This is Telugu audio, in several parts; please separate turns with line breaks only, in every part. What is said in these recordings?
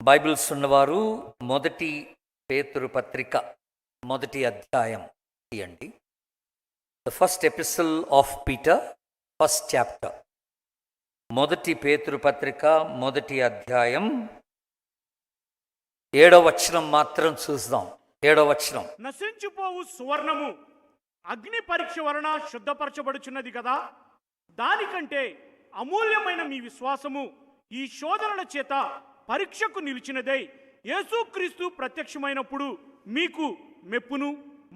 బైబిల్స్ ఉన్నవారు మొదటి పేతురు పత్రిక మొదటి అధ్యాయం తీయండి. The first epistle of Peter, first chapter. మొదటి పేతురు పత్రిక మొదటి అధ్యాయం 7వ వచనం మాత్రం చూద్దాం. 7వ వచనం.
నశించిపోవు సువర్ణము అగ్ని పరీక్ష వలన శుద్ధపరచబడుచున్నది కదా, దానికంటే అమూల్యమైన మీ విశ్వాసము ఈ శోధనల చేత పరీక్షకు నిలిచినదై యేసుక్రీస్తు ప్రత్యక్షమైనప్పుడు మీకు మెప్పును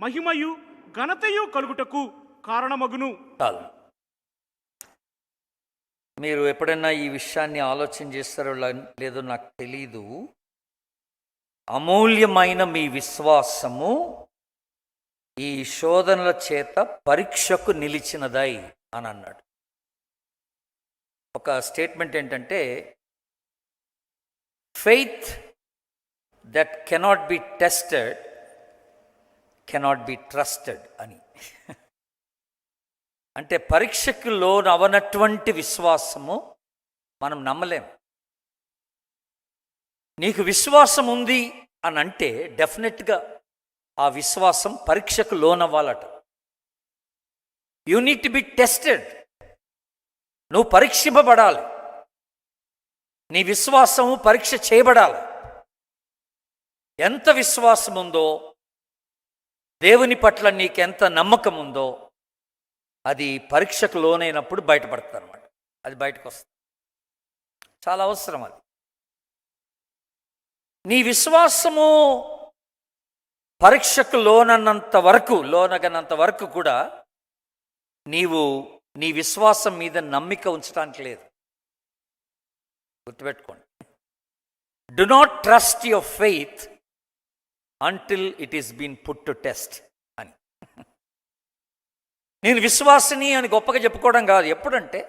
మహిమయు ఘనతయు కలుగుటకు కారణమగును.
చాలు. మీరు ఎప్పుడైనా ఈ విషయాన్ని ఆలోచన చేస్తారో లేదో నాకు తెలీదు. అమూల్యమైన మీ విశ్వాసము ఈ శోధనల చేత పరీక్షకు నిలిచినదై అని అన్నాడు. ఒక స్టేట్మెంట్ ఏంటంటే, faith that cannot be tested cannot be trusted అని. అంటే పరీక్షకు లోనవనటువంటి విశ్వాసము మనం నమ్మలేం. నీకు విశ్వాసం ఉంది అని అంటే డెఫినెట్గా ఆ విశ్వాసం పరీక్షకు లోనవ్వాలట. You need to be tested. నువ్వు పరీక్షింపబడాలి. నీ విశ్వాసము పరీక్ష చేయబడాలి. ఎంత విశ్వాసం ఉందో, దేవుని పట్ల నీకెంత నమ్మకం ఉందో, అది పరీక్షకు లోనైనప్పుడు బయటపడుతుంది అన్నమాట. అది బయటకు వస్తుంది. చాలా అవసరం అది. నీ విశ్వాసము పరీక్షకు లోనగనంత వరకు కూడా నీవు నీ విశ్వాసం మీద నమ్మిక ఉంచడానికి లేదు. గుర్తుపెట్టుకోండి. Do not trust your faith until it is been put to test అని. నేను విశ్వాసిని అని గొప్పగా చెప్పుకోవడం కాదు. ఎప్పుడంటే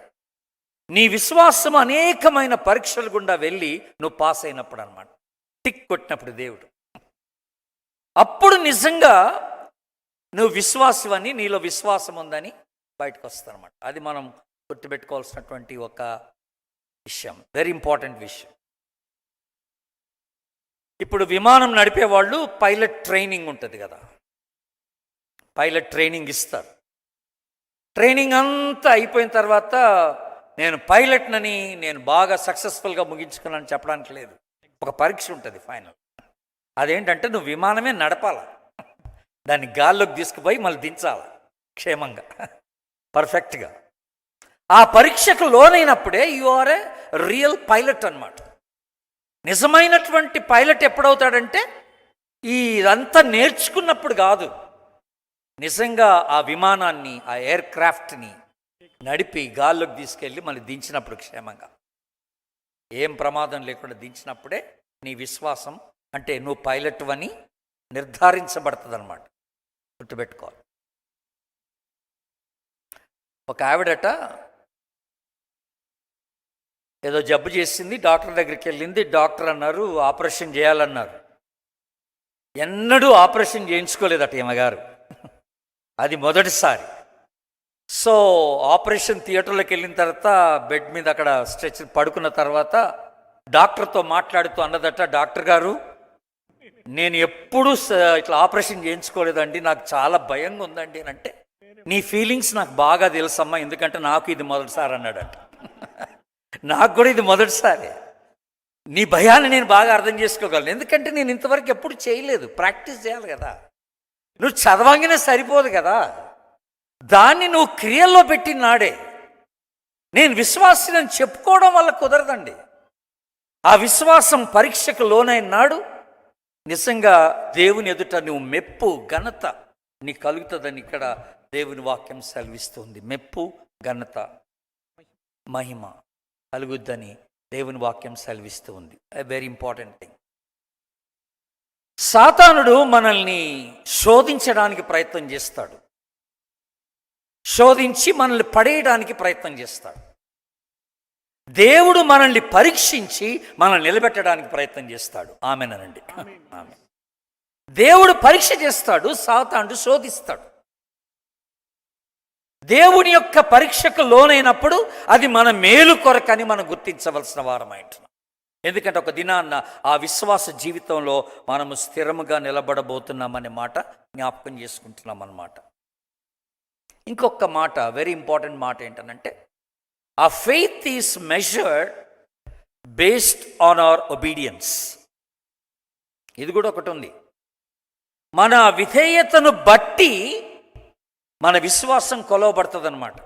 నీ విశ్వాసం అనేకమైన పరీక్షల గుండా వెళ్ళి నువ్వు పాస్ అయినప్పుడు అన్నమాట. టిక్ కొట్టినప్పుడు దేవుడు అప్పుడు నిజంగా నువ్వు విశ్వాసమని, నీలో విశ్వాసం ఉందని బయటకు వస్తానమాట. అది మనం గుర్తుపెట్టుకోవాల్సినటువంటి ఒక విషయం, వెరీ ఇంపార్టెంట్ విషయం. ఇప్పుడు విమానం నడిపేవాళ్ళు పైలట్ ట్రైనింగ్ ఉంటుంది కదా, పైలట్ ట్రైనింగ్ ఇస్తారు. ట్రైనింగ్ అంతా అయిపోయిన తర్వాత నేను పైలట్నని, నేను బాగా సక్సెస్ఫుల్గా ముగించుకున్నాను చెప్పడానికి లేదు. ఒక పరీక్ష ఉంటుంది ఫైనల్. అదేంటంటే నువ్వు విమానమే నడపాల, దాన్ని గాల్లోకి తీసుకుపోయి మళ్ళీ దించాలి క్షేమంగా, పర్ఫెక్ట్గా. ఆ పరీక్షకు లోనైనప్పుడే you are a real pilot అన్నమాట. నిజమైనటువంటి పైలట్ ఎప్పుడవుతాడంటే ఇదంతా నేర్చుకున్నప్పుడు కాదు, నిజంగా ఆ విమానాన్ని, ఆ ఎయిర్ క్రాఫ్ట్ని నడిపి గాల్లోకి తీసుకెళ్ళి మళ్ళీ దించినప్పుడు క్షేమంగా, ఏం ప్రమాదం లేకుండా దించినప్పుడే నీ విశ్వాసం అంటే నువ్వు పైలట్ అని నిర్ధారించబడుతుంది అన్నమాట. గుర్తుపెట్టుకోవాలి. ఒక ఆవిడట ఏదో జబ్బు చేసింది, డాక్టర్ దగ్గరికి వెళ్ళింది. డాక్టర్ అన్నారు ఆపరేషన్ చేయాలన్నారు. ఎన్నడూ ఆపరేషన్ చేయించుకోలేదట ఈమెగారు, అది మొదటిసారి. సో ఆపరేషన్ థియేటర్లోకి వెళ్ళిన తర్వాత బెడ్ మీద అక్కడ స్ట్రెచ్ పడుకున్న తర్వాత డాక్టర్తో మాట్లాడుతూ అన్నదట, డాక్టర్ గారు నేను ఎప్పుడూ ఇట్లా ఆపరేషన్ చేయించుకోలేదండి, నాకు చాలా భయంగా ఉందండి అని. అంటే నీ ఫీలింగ్స్ నాకు బాగా తెలుసమ్మా, ఎందుకంటే నాకు ఇది మొదటిసారి అన్నాడట. నాకు కూడా ఇది మొదటిసారి. నీ భయాన్ని నేను బాగా అర్థం చేసుకోగలను, ఎందుకంటే నేను ఇంతవరకు ఎప్పుడు చేయలేదు. ప్రాక్టీస్ చేయాలి కదా. నువ్వు చదవంగానే సరిపోదు కదా, దాన్ని నువ్వు క్రియల్లో పెట్టిన నాడే నేను విశ్వాసిని చెప్పుకోవడం వల్ల కుదరదండి. ఆ విశ్వాసం పరీక్షకు లోనైన నాడు నిజంగా దేవుని ఎదుట నువ్వు మెప్పు ఘనత నీ కలుగుతుందని ఇక్కడ దేవుని వాక్యం సెలవిస్తుంది. మెప్పు ఘనత మహిమ కలుగుద్దని దేవుని వాక్యం సెలవిస్తూ ఉంది. Very important thing. సాతానుడు మనల్ని శోధించడానికి ప్రయత్నం చేస్తాడు, శోధించి మనల్ని పడేయడానికి ప్రయత్నం చేస్తాడు. దేవుడు మనల్ని పరీక్షించి మనల్ని నిలబెట్టడానికి ప్రయత్నం చేస్తాడు. ఆమెనండి, ఆమె. దేవుడు పరీక్ష చేస్తాడు, సాతానుడు శోధిస్తాడు. దేవుని యొక్క పరీక్షకు లోనైనప్పుడు అది మన మేలు కొరకని మనం గుర్తించవలసిన వారమై ఉంటున్నాం. ఎందుకంటే ఒక దినాన్న ఆ విశ్వాస జీవితంలో మనము స్థిరముగా నిలబడబోతున్నామనే మాట జ్ఞాపకం చేసుకుంటున్నాం అన్నమాట. ఇంకొక మాట, వెరీ ఇంపార్టెంట్ మాట ఏంటనంటే, ఆ faith is measured based on hour obedience. ఇది కూడా ఒకటి ఉంది. మన విధేయతను బట్టి మన విశ్వాసం కొలవబడుతుంది అన్నమాట.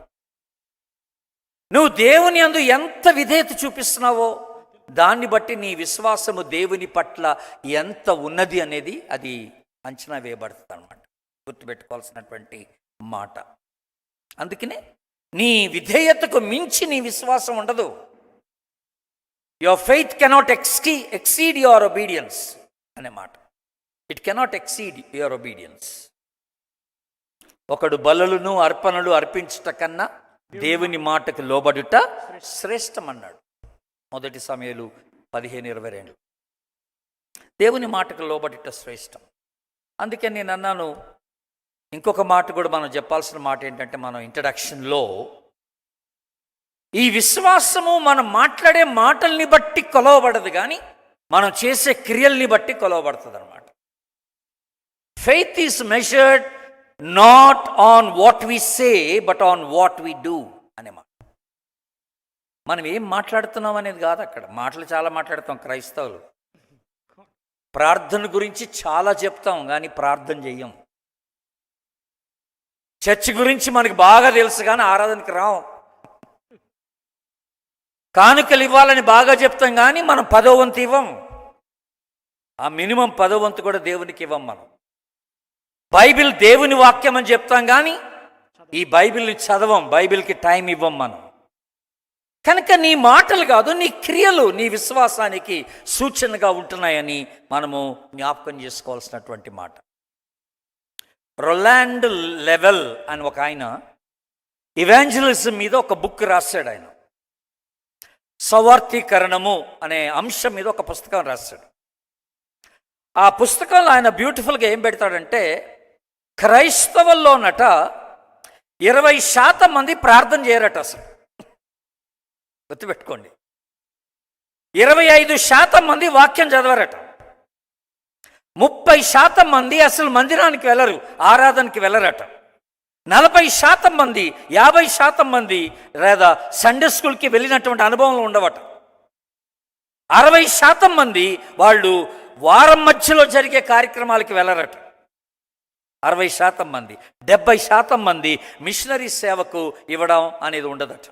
నువ్వు దేవుని యందు ఎంత విధేయత చూపిస్తున్నావో దాన్ని బట్టి నీ విశ్వాసము దేవుని పట్ల ఎంత ఉన్నది అనేది అది అంచనా వేయబడుతుంది అన్నమాట. గుర్తుపెట్టుకోవాల్సినటువంటి మాట. అందుకనే నీ విధేయతకు మించి నీ విశ్వాసం ఉండదు. Your faith cannot exceed your obedience అనే మాట. It cannot exceed your obedience. ఒకడు బలులను అర్పణలు అర్పించుట కన్నా దేవుని మాటకు లోబడుట శ్రేష్టం అన్నాడు. 1 సమూయేలు 15:22. దేవుని మాటకు లోబడుట శ్రేష్టం. అందుకే నేను అన్నాను, ఇంకొక మాట కూడా మనం చెప్పాల్సిన మాట ఏంటంటే, మనం ఇంట్రడక్షన్లో ఈ విశ్వాసము మనం మాట్లాడే మాటల్ని బట్టి కొలవబడదు, కానీ మనం చేసే క్రియల్ని బట్టి కొలవబడుతుంది అన్నమాట. Faith is measured not on what we say but on what we do అనే మాట. మనం ఏం మాట్లాడుతున్నాం అనేది కాదు అక్కడ. మాటలు చాలా మాట్లాడతాం క్రైస్తవులు. ప్రార్థన గురించి చాలా చెప్తాం కానీ ప్రార్థన చెయ్యం. చర్చ్ గురించి మనకి బాగా తెలుసు కానీ ఆరాధనకి రాం. కానుకలు ఇవ్వాలని బాగా చెప్తాం కానీ మనం 10వ వంతు ఇవ్వం. ఆ మినిమం 10వ వంతు కూడా దేవునికి ఇవ్వం మనం. బైబిల్ దేవుని వాక్యం అని చెప్తాం కానీ ఈ బైబిల్ని చదవం, బైబిల్కి టైం ఇవ్వం మనం. కనుక నీ మాటలు కాదు, నీ క్రియలు నీ విశ్వాసానికి సూచనగా ఉంటున్నాయని మనము జ్ఞాపకం చేసుకోవాల్సినటువంటి మాట. రొలాండ్ లెవెల్ అని ఒక ఆయన ఇవాంజలిజం మీద ఒక బుక్ రాశాడు. ఆయన సవార్థీకరణము అనే అంశం మీద ఒక పుస్తకం రాశాడు. ఆ పుస్తకంలో ఆయన బ్యూటిఫుల్గా ఏం పెడతాడంటే, క్రైస్తవుల్లోనట 20% మంది ప్రార్థన చేయరట. అసలు గుర్తుపెట్టుకోండి, 25% మంది వాక్యం చదవరట. 30% మంది అసలు మందిరానికి వెళ్ళరు, ఆరాధనకి వెళ్ళరట. 40% మంది 50% మంది లేదా సండే స్కూల్కి వెళ్ళినటువంటి అనుభవంలో ఉండవట. 60% మంది వాళ్ళు వారం మధ్యలో జరిగే కార్యక్రమాలకి వెళ్ళరట. 60% మంది. 70% మంది మిషనరీ సేవకు ఇవ్వడం అనేది ఉండదట.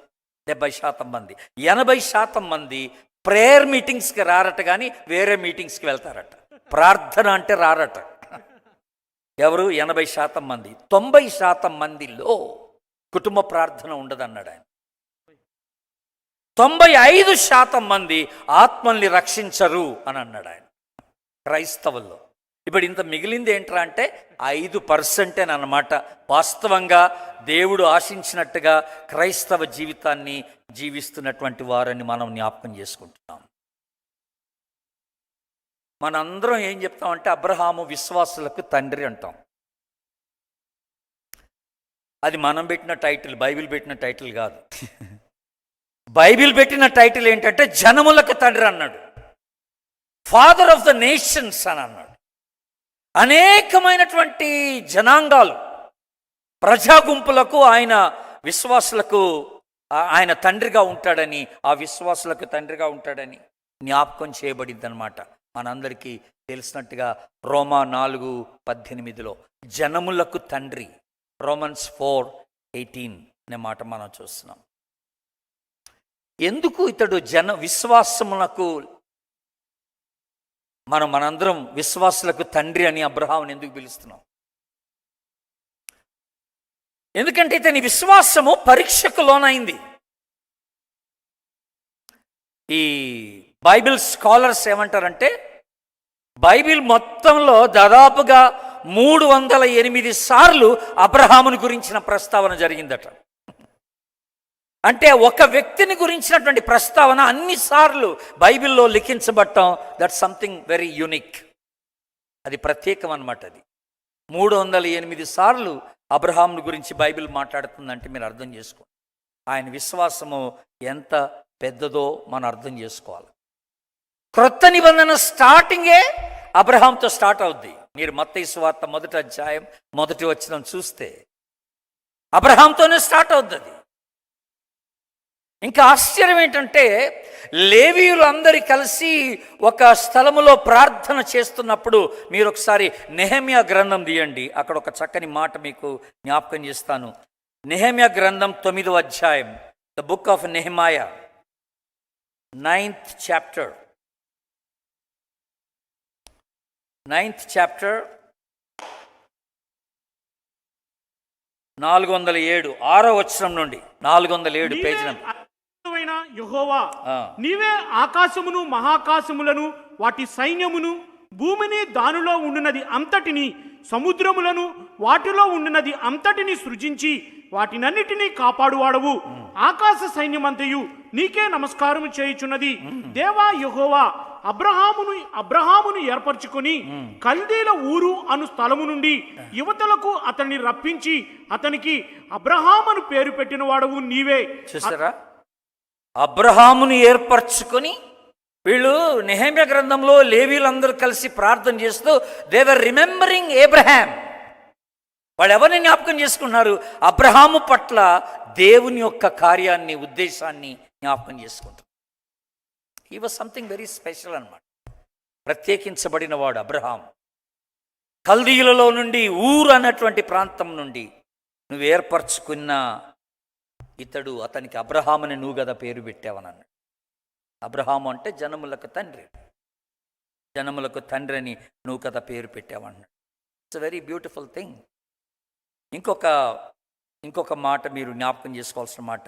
70% మంది. 80% మంది ప్రేయర్ మీటింగ్స్కి రారట, కానీ వేరే మీటింగ్స్కి వెళ్తారట. ప్రార్థన అంటే రారట. ఎవరు? 80% మంది. 90% మందిలో కుటుంబ ప్రార్థన ఉండదన్నాడు ఆయన. 95% మంది ఆత్మల్ని రక్షించరు అని అన్నాడు ఆయన క్రైస్తవుల్లో. ఇప్పుడు ఇంత మిగిలింది ఏంట్రా అంటే 5% అన్నమాట వాస్తవంగా దేవుడు ఆశించినట్టుగా క్రైస్తవ జీవితాన్ని జీవిస్తున్నటువంటి వారని మనం జ్ఞాపకం చేసుకుంటున్నాం. మనందరం ఏం చెప్తామంటే అబ్రహాము విశ్వాసులకు తండ్రి అంటాం. అది మనం పెట్టిన టైటిల్, బైబిల్ పెట్టిన టైటిల్ కాదు. బైబిల్ పెట్టిన టైటిల్ ఏంటంటే జనములకు తండ్రి అన్నాడు. ఫాదర్ ఆఫ్ ద నేషన్స్ అని అన్నాడు. అనేకమైనటువంటి జనాంగాలు, ప్రజా గుంపులకు ఆయన విశ్వాసులకు ఆయన తండ్రిగా ఉంటాడని, ఆ విశ్వాసులకు తండ్రిగా ఉంటాడని జ్ఞాపకం చేయబడింది అనమాట. మనందరికీ తెలిసినట్టుగా రోమా 4:18 జనములకు తండ్రి, రోమన్స్ 4:18 అనే మాట మనం చూస్తున్నాం. ఎందుకు ఇతడు విశ్వాసములకు మనందరం విశ్వాసులకు తండ్రి అని అబ్రహాముని ఎందుకు పిలుస్తున్నాం? ఎందుకంటే ఇతని విశ్వాసము పరీక్షకు లోనైంది. ఈ బైబిల్ స్కాలర్స్ ఏమంటారంటే, బైబిల్ మొత్తంలో దాదాపుగా 308 సార్లు అబ్రహాముని గురించిన ప్రస్తావన జరిగిందట. అంటే ఒక వ్యక్తిని గురించినటువంటి ప్రస్తావన అన్నిసార్లు బైబిల్లో లిఖించబడటం, దట్ సంథింగ్ వెరీ యూనిక్. అది ప్రత్యేకం అన్నమాట. అది 308 సార్లు అబ్రహాముని గురించి బైబిల్ మాట్లాడుతుందంటే మీరు అర్థం చేసుకోండి ఆయన విశ్వాసము ఎంత పెద్దదో మనం అర్థం చేసుకోవాలి. క్రొత్త నిబంధన స్టార్టింగే అబ్రహాంతో స్టార్ట్ అవుద్ది. మీరు మత్తయి సువార్త 1వ అధ్యాయం 1వ వచనం చూస్తే అబ్రహాంతోనే స్టార్ట్ అవుద్ది అది. ఇంకా ఆశ్చర్యం ఏంటంటే లేవీయులు అందరి కలిసి ఒక స్థలములో ప్రార్థన చేస్తున్నప్పుడు మీరు ఒకసారి నెహెమ్యా గ్రంథం తీయండి. అక్కడ ఒక చక్కని మాట మీకు జ్ఞాపకం చేస్తాను. నెహెమ్యా గ్రంథం 9వ అధ్యాయం, the book of Nehemiah, 9th chapter 407 6వ వచనం నుండి 407 పేజీ నెంబర్.
నీవే యెహోవా, నీవే ఆకాశమును మహాకాశములను వాటి సైన్యమును భూమిని దానిలో ఉండునది అంతటిని సముద్రములను వాటిలో ఉండునది అంతటిని సృజించి వాటినన్నిటినీ కాపాడువాడవు. ఆకాశ సైన్యమంతయు నీకే నమస్కారం చేయుచున్నది. దేవా యెహోవా, అబ్రహామును ఏర్పరచుకొని కల్దీల ఊరు అను స్థలము నుండి యువతలకు అతన్ని రప్పించి అతనికి అబ్రహామును పేరు పెట్టిన వాడవు నీవే.
చూసారా, అబ్రహామును ఏర్పరచుకొని వీళ్ళు నెహెమ్యా గ్రంథంలో లేవీలందరూ కలిసి ప్రార్థన చేస్తూ దే వర్ రిమెంబరింగ్ ఏబ్రహాం. వాళ్ళు ఎవరిని జ్ఞాపకం చేసుకున్నారు? అబ్రహాము పట్ల దేవుని యొక్క కార్యాన్ని, ఉద్దేశాన్ని జ్ఞాపకం చేసుకుంటారు. He was something very special అన్నమాట. ప్రత్యేకించబడిన వాడు అబ్రహాం. కల్దీయులలో నుండి, ఊరు అన్నటువంటి ప్రాంతం నుండి నువ్వు ఏర్పరచుకున్న ఇతడు, అతనికి అబ్రహాముని నువ్వు కదా పేరు పెట్టావని అన్నాడు. అబ్రహాము అంటే జనములకు తండ్రి, జనములకు తండ్రి అని నువ్వు కదా పేరు పెట్టావన్నాడు. It's very beautiful thing. ఇంకొక మాట మీరు జ్ఞాపకం చేసుకోవాల్సిన మాట,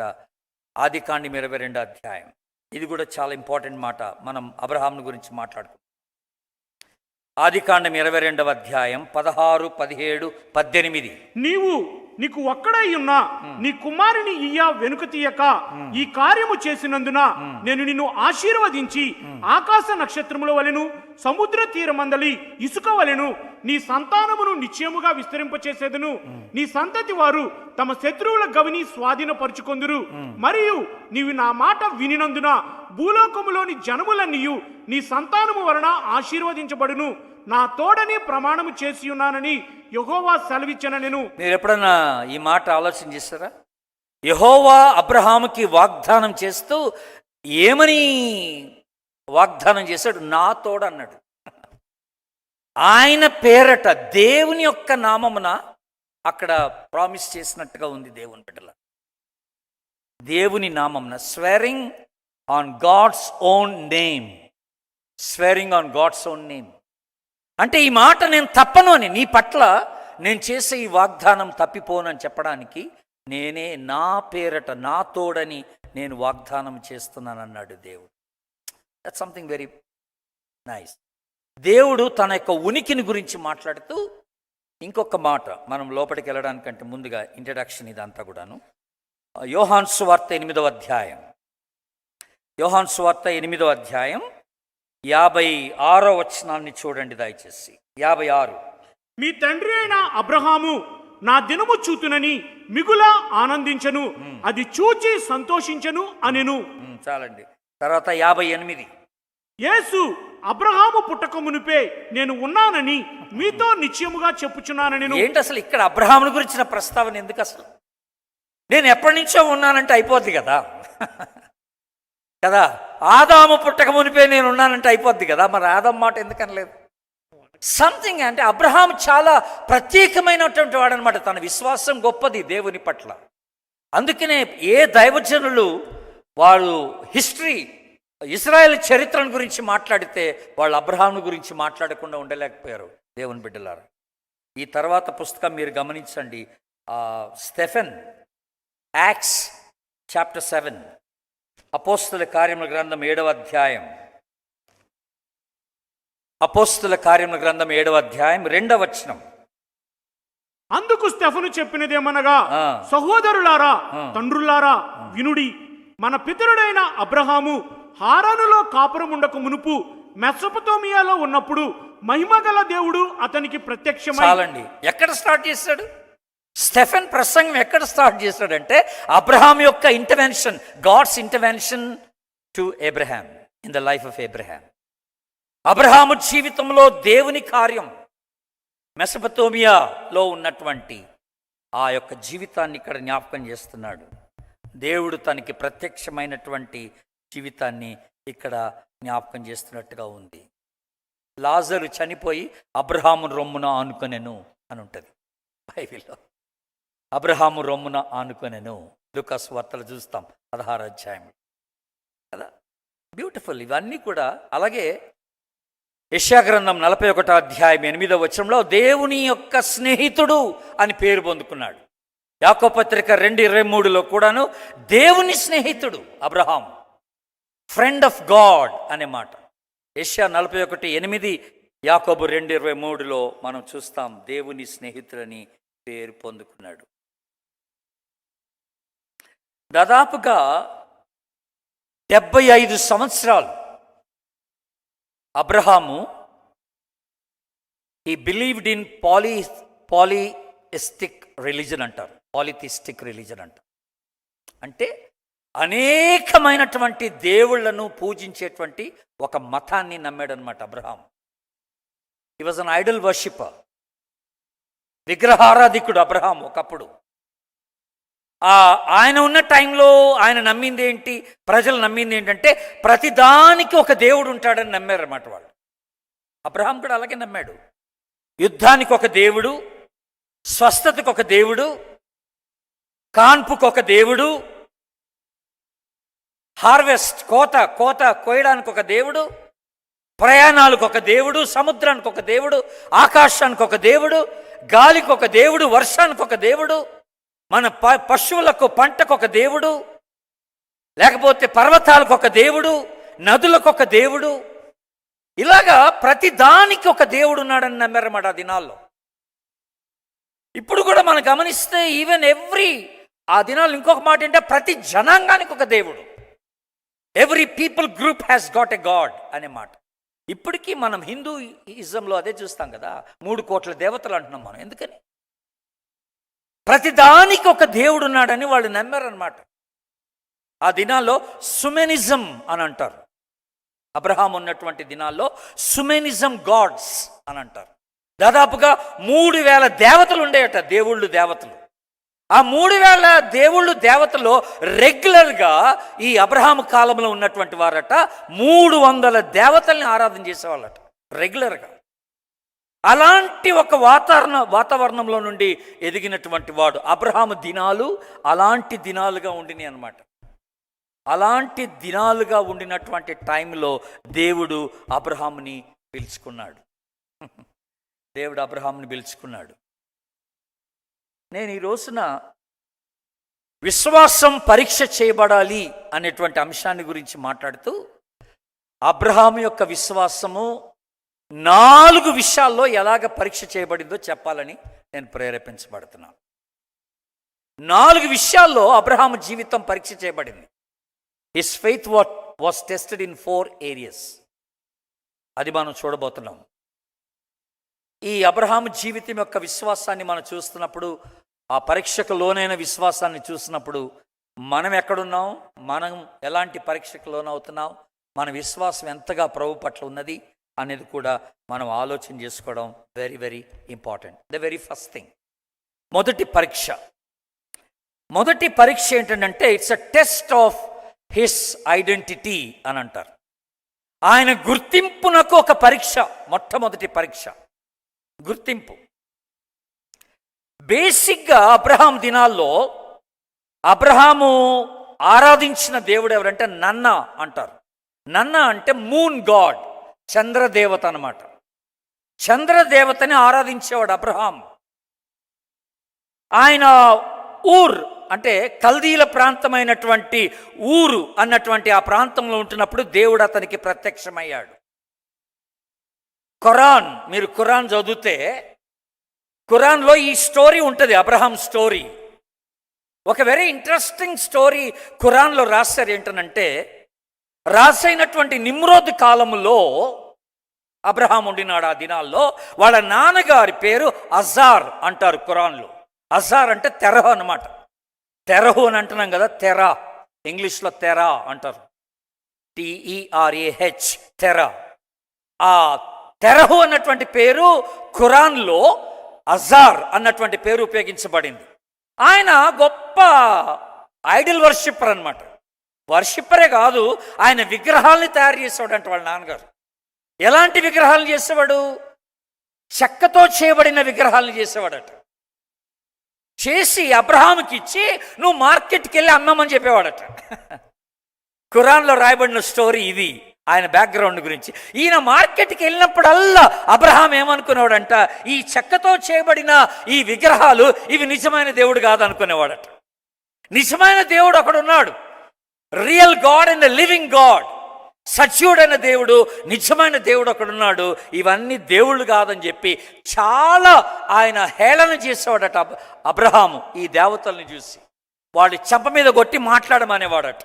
ఆదికాండం 22వ అధ్యాయం. ఇది కూడా చాలా ఇంపార్టెంట్ మాట. మనం అబ్రహాముని గురించి మాట్లాడుకుంటాం. ఆదికాండం 22వ అధ్యాయం 16, 17, 18.
నీకు ఒక్కడై ఉన్నా నీ కుమారుని ఇయ్య వెనుక తీయక ఈ కార్యము చేసినందున నేను నిన్ను ఆశీర్వదించి ఆకాశ నక్షత్రముల వలెను సముద్ర తీరమందలి ఇసుక వలెను నీ సంతానమును నిశ్చయముగా విస్తరింపచేసేదను. నీ సంతతి వారు తమ శత్రువుల గవిని స్వాధీనపరుచుకొందురు. మరియు నీవు నా మాట వినినందున భూలోకములోని జనములన్నీయు నీ సంతానము వలన ఆశీర్వదించబడును. నా తోడని ప్రమాణము చేసి ఉన్నానని యెహోవా సెలవిచ్చిన. నేను
మీరు ఎప్పుడన్నా ఈ మాట ఆలోచన చేస్తారా? యెహోవా అబ్రహాముకి వాగ్దానం చేస్తూ ఏమని వాగ్దానం చేశాడు? నా తోడు అన్నాడు. ఆయన పేరట దేవుని యొక్క నామమున అక్కడ ప్రామిస్ చేసినట్టుగా ఉంది. దేవుని బిడ్డల, దేవుని నామమున swearing on God's own name, swearing on God's own name అంటే ఈ మాట నేను తప్పను అని, నీ పట్ల నేను చేసే ఈ వాగ్దానం తప్పిపోనని చెప్పడానికి నేనే నా పేరట నా తోడని నేను వాగ్దానం చేస్తున్నాను అన్నాడు దేవుడు. That's something very nice. దేవుడు తన యొక్క ఉనికిని గురించి మాట్లాడుతూ ఇంకొక మాట, మనం లోపలికి వెళ్ళడానికంటే ముందుగా ఇంట్రడక్షన్ ఇదంతా కూడాను. యోహాను సువార్త 8వ అధ్యాయం, యోహాను సువార్త 8వ అధ్యాయం 56వ వచనాన్ని చూడండి దయచేసి. 56.
మీ తండ్రి అయిన అబ్రహాము నా దినము చూతునని మిగుల ఆనందించను, అది చూచి సంతోషించను అనెను.
చాలండి. తర్వాత 58.
యేసు అబ్రహాము పుట్టక మునిపే నేను ఉన్నానని మీతో నిశ్చయముగా చెప్పుచున్నానని.
ఏంటి అసలు ఇక్కడ అబ్రహాముని గురించిన ప్రస్తావన ఎందుకు? అసలు నేను ఎప్పటి నుంచో ఉన్నానంటే అయిపోద్ది కదా కదా. ఆదాము పుట్టక మునిపే నేను ఉన్నానంటే అయిపోద్ది కదా. మరి ఆదాము మాట ఎందుకనలేదు? సంథింగ్ అంటే అబ్రహాం చాలా ప్రత్యేకమైనటువంటి వాడు అనమాట. తన విశ్వాసం గొప్పది దేవుని పట్ల. అందుకనే ఏ దైవజనులు వాళ్ళు హిస్టరీ, ఇశ్రాయేల్ చరిత్రను గురించి మాట్లాడితే వాళ్ళు అబ్రహాము గురించి మాట్లాడకుండా ఉండలేకపోయారు. దేవుని బిడ్డలారా, ఈ తర్వాత పుస్తకం మీరు గమనించండి. స్టెఫెన్, యాక్ట్స్ చాప్టర్ 7, అపోస్తుల కార్యముల గ్రంథం 7వ అధ్యాయం, అపోస్తుల కార్యముల గ్రంథం 7వ అధ్యాయం 2వ వచనం.
అందుకు స్టెఫను చెప్పినదేమనగా, సహోదరులారా, తండ్రులారా, వినుడి. మన పితరుడైన అబ్రహాము హారానులో కాపురం ఉండక మునుపు మెసొపొతేమియాలో ఉన్నప్పుడు మహిమగల దేవుడు అతనికి ప్రత్యక్షమై.
చాలండి. ఎక్కడ స్టార్ట్ చేశాడు స్టెఫెన్ ప్రసంగం? ఎక్కడ స్టార్ట్ చేశాడంటే అబ్రహాం యొక్క intervention, God's intervention to Abraham, in the life of Abraham. Abraham జీవితంలో దేవుని కార్యం, మెసొపొతేమియాలో ఉన్నటువంటి ఆ యొక్క జీవితాన్ని ఇక్కడ జ్ఞాపకం చేస్తున్నాడు. దేవుడు తనకి ప్రత్యక్షమైనటువంటి జీవితాన్ని ఇక్కడ జ్ఞాపకం చేస్తున్నట్టుగా ఉంది. లాజరు చనిపోయి అబ్రహాము రొమ్మున ఆనుకొనెను అని ఉంటుంది బైబిల్లో. అబ్రహాము రొమ్మున ఆనుకొనెను, లూకాసు వార్తలు చూస్తాం 16వ అధ్యాయం కదా. బ్యూటిఫుల్ ఇవన్నీ కూడా. అలాగే యెషయా గ్రంథం 41వ అధ్యాయం 8వ వచనంలో దేవుని యొక్క స్నేహితుడు అని పేరు పొందుకున్నాడు. యాకోబు పత్రిక 2:23లో కూడాను దేవుని స్నేహితుడు అబ్రహాం, ఫ్రెండ్ ఆఫ్ గాడ్ అనే మాట. యెషయా 41:8, యాకోబు 2:23లో మనం చూస్తాం దేవుని స్నేహితుడని పేరు పొందుకున్నాడు. దాదాపుగా 75 సంవత్సరాలు అబ్రహాము ఈ బిలీవ్డ్ ఇన్ పాలిథిస్టిక్ రిలీజన్ అంటారు. పాలిథిస్టిక్ రిలీజన్ అంటారు. అంటే అనేకమైనటువంటి దేవుళ్లను పూజించేటువంటి ఒక మతాన్ని నమ్మాడనమాట Abraham. He was an idol worshipper, విగ్రహారాధికుడు అబ్రహాం ఒకప్పుడు. ఆయన ఉన్న టైంలో ఆయన నమ్మింది ఏంటి, ప్రజలు నమ్మింది ఏంటంటే ప్రతిదానికి ఒక దేవుడు ఉంటాడని నమ్మారన్నమాట వాళ్ళు. అబ్రహాం కూడా అలాగే నమ్మాడు. యుద్ధానికి ఒక దేవుడు, స్వస్థతకు ఒక దేవుడు, కాన్పుకు ఒక దేవుడు, హార్వెస్ట్ కోత కోయడానికి ఒక దేవుడు, ప్రయాణాలకు ఒక దేవుడు, సముద్రానికి ఒక దేవుడు, ఆకాశానికి ఒక దేవుడు, గాలికి ఒక దేవుడు, వర్షానికి ఒక దేవుడు, మన పశువులకు పంటకు ఒక దేవుడు, లేకపోతే పర్వతాలకు ఒక దేవుడు, నదులకు ఒక దేవుడు. ఇలాగా ప్రతి దానికి ఒక దేవుడు ఉన్నాడని నమ్మారన్నమాట ఆ దినాల్లో. ఇప్పుడు కూడా మనం గమనిస్తే ఈవెన్ ఆ దినాల్లో ఇంకొక మాట ఏంటంటే ప్రతి జనాంగానికి ఒక దేవుడు. Every people group has got a God అనే మాట. ఇప్పటికీ మనం హిందూయిజంలో అదే చూస్తాం కదా, 3 కోట్ల దేవతలు అంటున్నాం మనం. ఎందుకని? ప్రతిదానికి ఒక దేవుడు ఉన్నాడని వాళ్ళు నమ్మారనమాట. ఆ దినాల్లో సుమెనిజం అని అంటారు. అబ్రహాం ఉన్నటువంటి దినాల్లో సుమెనిజం గాడ్స్ అని అంటారు. దాదాపుగా 3000 దేవతలు ఉండేయట, దేవతలు. ఆ 3000 దేవుళ్ళు దేవతలో రెగ్యులర్గా ఈ అబ్రహాం కాలంలో ఉన్నటువంటి వారట 300 దేవతల్ని ఆరాధన చేసేవాళ్ళట రెగ్యులర్గా. అలాంటి ఒక వాతావరణంలో నుండి ఎదిగినటువంటి వాడు. అబ్రహాము దినాలు అలాంటి దినాలుగా ఉండినాయి అన్నమాట. అలాంటి దినాలుగా ఉండినటువంటి టైంలో దేవుడు అబ్రహాముని పిలుచుకున్నాడు. దేవుడు అబ్రహాముని పిలుచుకున్నాడు. నేను ఈ రోజున విశ్వాసం పరీక్ష చేయబడాలి అనేటువంటి అంశాన్ని గురించి మాట్లాడుతూ అబ్రహాము యొక్క విశ్వాసము 4 విషయాల్లో ఎలాగ పరీక్ష చేయబడిందో చెప్పాలని నేను ప్రేరేపించబడుతున్నాను. 4 విషయాల్లో అబ్రహాము జీవితం పరీక్ష చేయబడింది. His faith was tested in 4 areas. అది మనం చూడబోతున్నాం. ఈ అబ్రహాము జీవితం యొక్క విశ్వాసాన్ని మనం చూస్తున్నప్పుడు, ఆ పరీక్షకు లోనైన విశ్వాసాన్ని చూసినప్పుడు మనం ఎక్కడున్నాం, మనం ఎలాంటి పరీక్షకు లోనవుతున్నాం, మన విశ్వాసం ఎంతగా ప్రభు పట్ల ఉన్నది అనేది కూడా మనం ఆలోచన చేసుకోవడం very very important. The very first thing, మొదటి పరీక్ష ఏంటంటే it's a test of his identity అని అంటారు. ఆయన గుర్తింపునకు ఒక పరీక్ష, మొట్టమొదటి పరీక్ష గుర్తింపు. బేసిక్గా అబ్రహాం దినాల్లో అబ్రహాము ఆరాధించిన దేవుడు ఎవరంటే నన్న అంటారు. నన్న అంటే మూన్ గాడ్, చంద్రదేవత అన్నమాట. చంద్రదేవతని ఆరాధించేవాడు అబ్రహాం. ఆయన అంటే కల్దీల ప్రాంతమైనటువంటి ఊరు అన్నటువంటి ఆ ప్రాంతంలో ఉంటున్నప్పుడు దేవుడు అతనికి ప్రత్యక్షమయ్యాడు. మీరు ఖురాన్ చదివితే ఖురాన్లో ఈ స్టోరీ ఉంటుంది, అబ్రహాం స్టోరీ. ఒక వెరీ ఇంట్రెస్టింగ్ స్టోరీ ఖురాన్లో రాశారు. ఏంటనంటే రాసైనటువంటి నిమ్రోద్ కాలంలో అబ్రహాం ఉండినాడు. ఆ దినాల్లో వాళ్ళ నాన్నగారి పేరు అజార్ అంటారు ఖురాన్లో. అజార్ అంటే తెరహు అన్నమాట. తెరహు అని అంటున్నాం కదా, తెరా, ఇంగ్లీష్లో తెరా అంటారు, TERAH, తెరా. ఆ తెరహు అన్నటువంటి పేరు ఖురాన్లో అజార్ అన్నటువంటి పేరు ఉపయోగించబడింది. ఆయన గొప్ప ఐడల్ వర్షిప్పర్ అన్నమాట. వర్షిప్పరే కాదు, ఆయన విగ్రహాలని తయారు చేసేవాడంట వాళ్ళ నాన్నగారు. ఎలాంటి విగ్రహాలను చేసేవాడు? చెక్కతో చేయబడిన విగ్రహాలను చేసేవాడట. చేసి అబ్రహాముకి ఇచ్చి నువ్వు మార్కెట్కి వెళ్ళి అమ్మమని చెప్పేవాడట. ఖురాన్లో రాయబడిన స్టోరీ ఇది, ఆయన బ్యాక్గ్రౌండ్ గురించి. ఈయన మార్కెట్కి వెళ్ళినప్పుడల్లా అబ్రహాం ఏమనుకునేవాడంట, ఈ చెక్కతో చేయబడిన ఈ విగ్రహాలు ఇవి నిజమైన దేవుడు కాదనుకునేవాడట. నిజమైన దేవుడు ఒకడున్నాడు, real God and living God, సత్యుడైన దేవుడు, నిజమైన దేవుడు ఒకడున్నాడు, ఇవన్నీ దేవుళ్ళు కాదని చెప్పి చాలా ఆయన హేళన చేసేవాడట అబ్రహాము. ఈ దేవతల్ని చూసి వాడి చెంప మీద కొట్టి మాట్లాడమనేవాడట.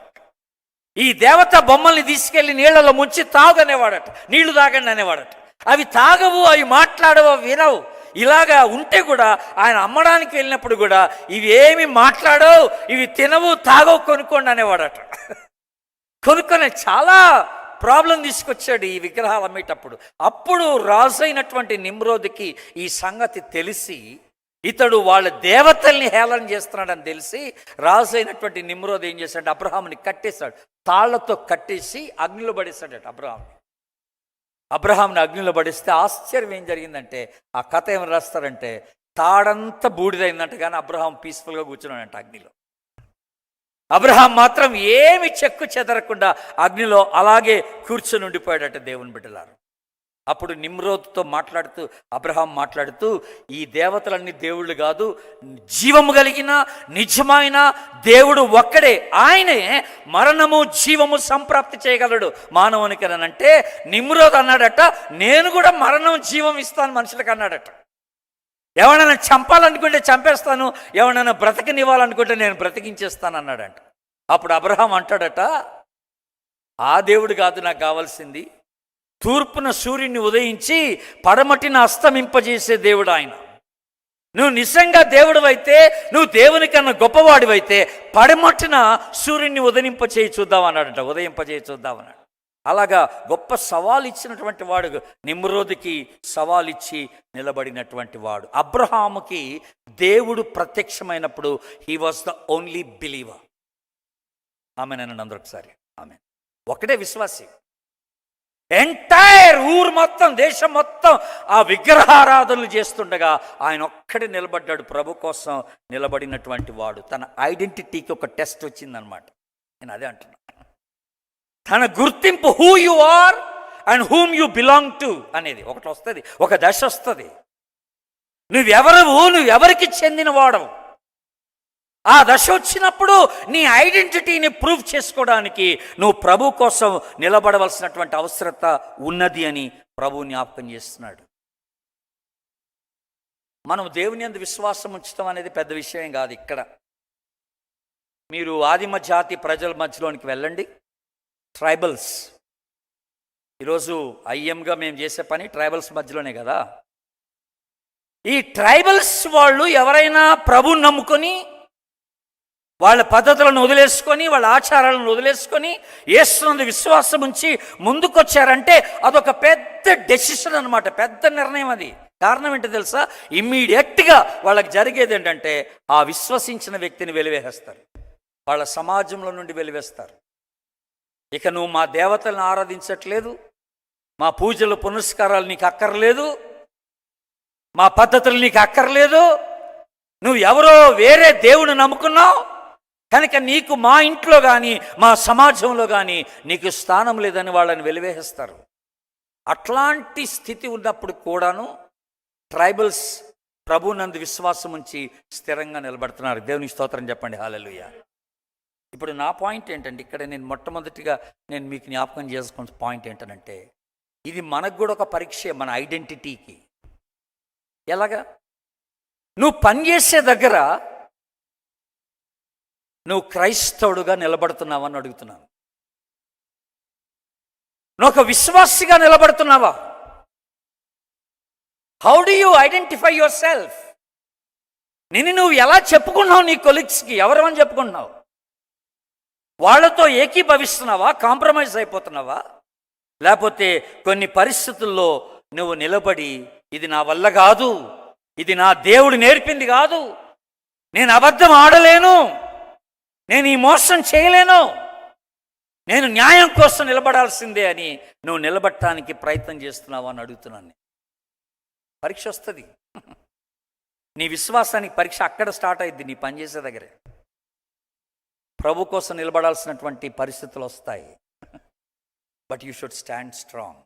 ఈ దేవత బొమ్మల్ని తీసుకెళ్లి నీళ్లలో ముంచి తాగనేవాడట, నీళ్లు తాగండి అనేవాడట. అవి తాగవు, అవి మాట్లాడవు, వినవు. ఇలాగా ఉంటే కూడా ఆయన అమ్మడానికి వెళ్ళినప్పుడు కూడా ఇవి ఏమి మాట్లాడవు, ఇవి తినవు, తాగవు, కొనుక్కోండి అనేవాడట. కొనుక్కొని చాలా ప్రాబ్లం తీసుకొచ్చాడు ఈ విగ్రహాలు అమ్మేటప్పుడు. అప్పుడు రాజు అయినటువంటి నిమ్రోదుకి ఈ సంగతి తెలిసి, ఇతడు వాళ్ళ దేవతల్ని హేళన చేస్తున్నాడని తెలిసి రాజు అయినటువంటి నిమ్రోద్ ఏం చేశాడు, అబ్రహాముని కట్టేశాడు, తాళ్లతో కట్టేసి అగ్నిలో పడేశాడట అబ్రహాంని అగ్నిలో పడిస్తే ఆశ్చర్యం ఏం జరిగిందంటే, ఆ కథ ఏమి రాస్తారంటే, తాడంతా బూడిదైందంట, కానీ అబ్రహాం పీస్ఫుల్గా కూర్చున్నాడంట అగ్నిలో. అబ్రహాం మాత్రం ఏమి చెక్కు చెదరకుండా అగ్నిలో అలాగే కూర్చొని ఉండిపోయాడట. దేవుని బిడ్డలారు, అప్పుడు నిమ్రోద్తో మాట్లాడుతూ అబ్రహాం మాట్లాడుతూ, ఈ దేవతలన్నీ దేవుళ్ళు కాదు, జీవము కలిగిన నిజమైన దేవుడు ఒక్కడే, ఆయనే మరణము జీవము సంప్రాప్తి చేయగలడు మానవునికి అని అంటే, నిమ్రోద్ అన్నాడట, నేను కూడా మరణం జీవం ఇస్తాను మనుషులకు అన్నాడట. ఎవరైనా చంపాలనుకుంటే చంపేస్తాను, ఎవరైనా బ్రతకనివ్వాలనుకుంటే నేను బ్రతికించేస్తాను అన్నాడంట. అప్పుడు అబ్రహాం అంటాడట, ఆ దేవుడు కాదు నాకు కావాల్సింది, తూర్పున సూర్యుని ఉదయించి పడమటిన అస్తమింపజేసే దేవుడు ఆయన. నువ్వు నిజంగా దేవుడు అయితే, నువ్వు దేవుని కన్నా గొప్పవాడివైతే పడమటిన సూర్యుని ఉదయింపచేయి చూద్దామన్నాడట, ఉదయింపచేయి చూద్దామన్నాడు. అలాగా గొప్ప సవాల్ ఇచ్చినటువంటి వాడు, నిమ్రోదుకి సవాల్ ఇచ్చి నిలబడినటువంటి వాడు. అబ్రహాముకి దేవుడు ప్రత్యక్షమైనప్పుడు he was the only believer. ఆమెనండి అందరూ ఒకసారి ఆమె. ఒకటే విశ్వాసి. ఎంటైర్ ఊరు మొత్తం, దేశం మొత్తం ఆ విగ్రహారాధనలు చేస్తుండగా ఆయన ఒక్కడే నిలబడ్డాడు, ప్రభు కోసం నిలబడినటువంటి వాడు. తన ఐడెంటిటీకి ఒక టెస్ట్ వచ్చిందనమాట. నేను అదే అంటున్నా, తన గుర్తింపు, who you are and whom you belong to అనేది ఒకటి వస్తుంది, ఒక దశ వస్తుంది. నువ్వెవరికి చెందిన వాడవు. ఆ దశ వచ్చినప్పుడు నీ ఐడెంటిటీని ప్రూవ్ చేసుకోవడానికి నువ్వు ప్రభు కోసం నిలబడవలసినటువంటి అవసరత ఉన్నది అని ప్రభు జ్ఞాపకం చేస్తున్నాడు. మనం దేవుని యందు విశ్వాసం ఉంచడం అనేది పెద్ద విషయం కాదు. ఇక్కడ మీరు ఆదిమ జాతి ప్రజల మధ్యలోనికి వెళ్ళండి, ట్రైబల్స్, ఈరోజు ఐఎంగా మేము చేసే పని ట్రైబల్స్ మధ్యలోనే కదా. ఈ ట్రైబల్స్ వాళ్ళు ఎవరైనా ప్రభుని నమ్ముకొని వాళ్ళ పద్ధతులను వదిలేసుకొని, వాళ్ళ ఆచారాలను వదిలేసుకొని యేసునందు విశ్వాసం ఉంచి ముందుకొచ్చారంటే అదొక పెద్ద డెసిషన్ అనమాట, పెద్ద నిర్ణయం. అది కారణం ఏంటో తెలుసా? ఇమ్మీడియట్గా వాళ్ళకి జరిగేది ఏంటంటే, ఆ విశ్వసించిన వ్యక్తిని వెలివేస్తారు, వాళ్ళ సమాజంలో నుండి వెలివేస్తారు. ఇక నువ్వు మా దేవతలను ఆరాధించట్లేదు, మా పూజలు పునస్కారాలు నీకు అక్కర్లేదు, మా పద్ధతులు నీకు అక్కర్లేదు, నువ్వు ఎవరో వేరే దేవుని నమ్ముకున్నావు కనుక నీకు మా ఇంట్లో కానీ మా సమాజంలో కానీ నీకు స్థానం లేదని వాళ్ళని వెలివేస్తారు. అట్లాంటి స్థితి ఉన్నప్పుడు కూడాను ట్రైబల్స్ ప్రభునందు విశ్వాసం ఉంచి స్థిరంగా నిలబడుతున్నారు. దేవుని స్తోత్రం చెప్పండి, హల్లెలూయా. ఇప్పుడు నా పాయింట్ ఏంటంటే, ఇక్కడ నేను మొట్టమొదటిగా నేను మీకు జ్ఞాపకం చేసుకున్న పాయింట్ ఏంటంటే, ఇది మనకు కూడా ఒక పరీక్ష మన ఐడెంటిటీకి. ఎలాగా? నువ్వు పనిచేసే దగ్గర నువ్వు క్రైస్తవుడుగా నిలబడుతున్నావని అడుగుతున్నాను. నువ్వు ఒక విశ్వాసిగా నిలబడుతున్నావా? How do you identify yourself? నువ్వు ఎలా చెప్పుకున్నావు నీ కొలీగ్స్కి? ఎవరమని చెప్పుకుంటున్నావు? వాళ్ళతో ఏకీభవిస్తున్నావా? కాంప్రమైజ్ అయిపోతున్నావా? లేకపోతే కొన్ని పరిస్థితుల్లో నువ్వు నిలబడి ఇది నా వల్ల కాదు, ఇది నా దేవుడు నేర్పింది కాదు, నేను అబద్ధం ఆడలేను, నేను ఈ మోసం చేయలేను, నేను న్యాయం కోసం నిలబడాల్సిందే అని నువ్వు నిలబడటానికి ప్రయత్నం చేస్తున్నావు అని అడుగుతున్నాను. పరీక్ష వస్తుంది. నీ విశ్వాసానికి పరీక్ష అక్కడ స్టార్ట్ అయ్యిద్ది, నీ పనిచేసే దగ్గరే. ప్రభు కోసం నిలబడాల్సినటువంటి పరిస్థితులు వస్తాయి. But you should stand strong.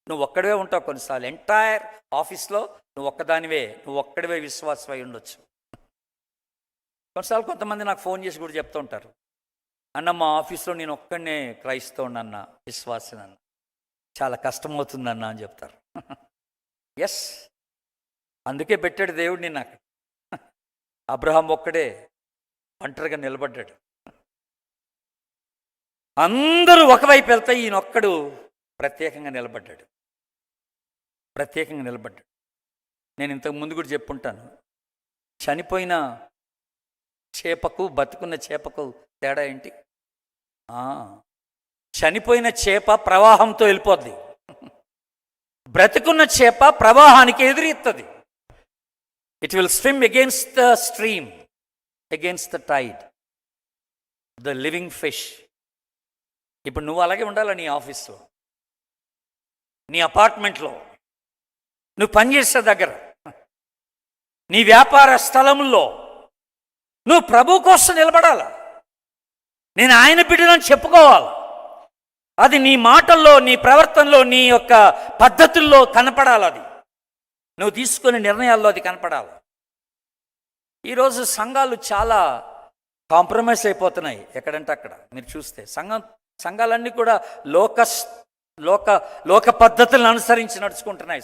నువ్వు ఒక్కడివే ఉంటావు కొన్నిసార్లు. ఎంటైర్ ఆఫీస్లో నువ్వు ఒక్కడివే విశ్వాసమై ఉండొచ్చు. కొన్నిసార్లు కొంతమంది నాకు ఫోన్ చేసి కూడా చెప్తూ ఉంటారు, అన్న మా ఆఫీస్లో నేను ఒక్కడనే క్రైస్తవునన్న, విశ్వాసినన్న, చాలా కష్టమవుతుందన్న అని చెప్తారు. ఎస్, అందుకే పెట్టాడు దేవుడు నిన్ను అక్కడ. అబ్రహాం ఒక్కడే ఒంటరిగా నిలబడ్డాడు. అందరూ ఒకవైపు వెళ్తే ఈయనొక్కడు ప్రత్యేకంగా నిలబడ్డాడు. నేను ఇంతకు ముందు కూడా చెప్పుంటాను, చనిపోయిన చేపకు బతుకున్న చేపకు తేడా ఏంటి? చనిపోయిన చేప ప్రవాహంతో వెళ్ళిపోద్ది, బ్రతుకున్న చేప ప్రవాహానికి ఎదురెత్తది. It will swim against the stream, against the tide, the living fish. ఇప్పుడు నువ్వు అలాగే ఉండాలి. నీ ఆఫీస్లో, నీ అపార్ట్మెంట్లో, నువ్వు పనిచేసే దగ్గర, నీ వ్యాపార స్థలంలో నువ్వు ప్రభు కోసం నిలబడాల. నేను ఆయన బిడ్డనని చెప్పుకోవాలి. అది నీ మాటల్లో, నీ ప్రవర్తనలో, నీ యొక్క పద్ధతుల్లో కనపడాలి. అది నువ్వు తీసుకునే నిర్ణయాల్లో అది కనపడాలి. ఈరోజు సంఘాలు చాలా కాంప్రమైజ్ అయిపోతున్నాయి. ఎక్కడంటే అక్కడ మీరు చూస్తే సంఘాలన్నీ కూడా లోక పద్ధతులను అనుసరించి నడుచుకుంటున్నాయి.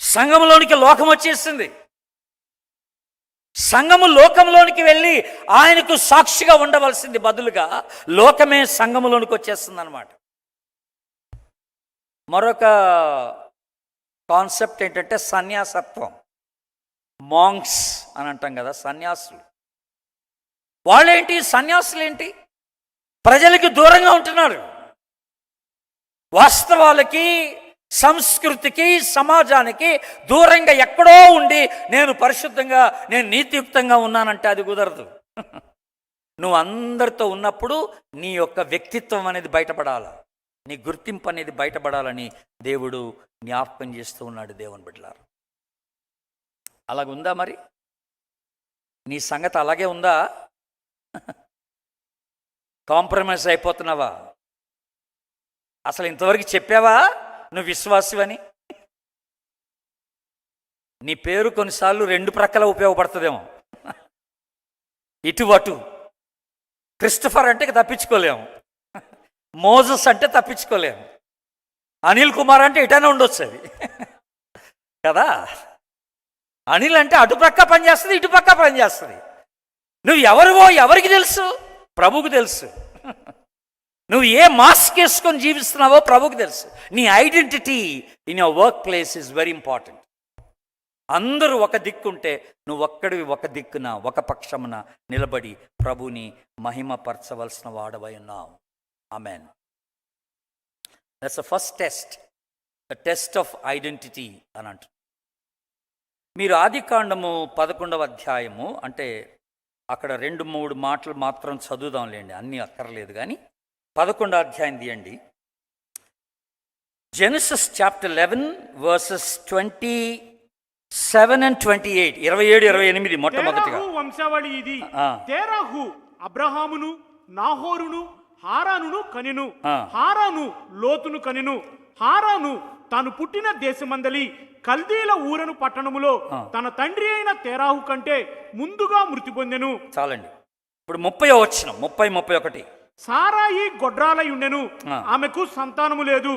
సంఘంలోనికి లోకం వచ్చేసింది. సంఘము లోకంలోనికి వెళ్ళి ఆయనకు సాక్షిగా ఉండవలసింది బదులుగా లోకమే సంఘములోనికి వచ్చేస్తుంది అన్నమాట. మరొక కాన్సెప్ట్ ఏంటంటే సన్యాసత్వం. మాంగ్స్ అని అంటాం కదా, సన్యాసులు. సన్యాసులేంటి? ప్రజలకి దూరంగా ఉంటున్నారు. వాస్తవాలకి, సంస్కృతికి, సమాజానికి దూరంగా ఎక్కడో ఉండి నేను పరిశుద్ధంగా, నేను నీతియుక్తంగా ఉన్నానంటే అది కుదరదు. నువ్వు అందరితో ఉన్నప్పుడు నీ యొక్క వ్యక్తిత్వం అనేది బయటపడాలి, నీ గుర్తింపు అనేది బయటపడాలని దేవుడు జ్ఞాపకం చేస్తూ ఉన్నాడు. దేవుని బిడ్డలారా, అలాగుందా? మరి నీ సంగతి అలాగే ఉందా? కాంప్రమైజ్ అయిపోతున్నావా? అసలు ఇంతవరకు చెప్పావా నువ్వు విశ్వాసివని? నీ పేరు కొన్నిసార్లు రెండు ప్రక్కల ఉపయోగపడుతుందేమో, ఇటు అటు. క్రిస్టఫర్ అంటే తప్పించుకోలేము, మోజస్ అంటే తప్పించుకోలేము, అనిల్ కుమార్ అంటే ఇటనే ఉండొచ్చు అది కదా. అనిల్ అంటే అటుపక్క పనిచేస్తుంది, ఇటుపక్క పనిచేస్తుంది. నువ్వు ఎవరివో ఎవరికి తెలుసు? ప్రభువుకు తెలుసు. నువ్వు ఏ మాస్క్ వేసుకొని జీవిస్తున్నావో ప్రభువుకు తెలుసు. నీ identity in your work place is very important. అందరూ ఒక దిక్కుంటే నువ్వు ఒక్కడివి ఒక దిక్కున, ఒక పక్షమున నిలబడి ప్రభుని మహిమపరచవలసిన వాడవై ఉన్నావు. Amen. That's the first test, the test of identity అని అంటారు. మీరు ఆదికాండము 11వ అధ్యాయము, అంటే అక్కడ 2-3 మాటలు మాత్రం చదువుదాంలేండి, అన్నీ అక్కర్లేదు కానీ 11వ అధ్యాయం తీయండి. జెనసిస్ చాప్టర్ 11 వర్సెస్ 27 and 28, 27-28 మొట్టమొదటిగా.
వంశావళి ఇది. తేరాహు అబ్రహామును, నాహోరును, హారానును కనెను. హారాను లోతును కనెను. హారాను తాను పుట్టిన దేశమందలి కల్దీల ఊరను పట్టణములో తన తండ్రి అయిన తేరాహు కంటే ముందుగా మృతి పొందెను.
చాలండి. ఇప్పుడు 30వ వచనం, 30-31.
సారాయి గొడ్రాలై ఉండెను, ఆమెకు సంతానము లేదు.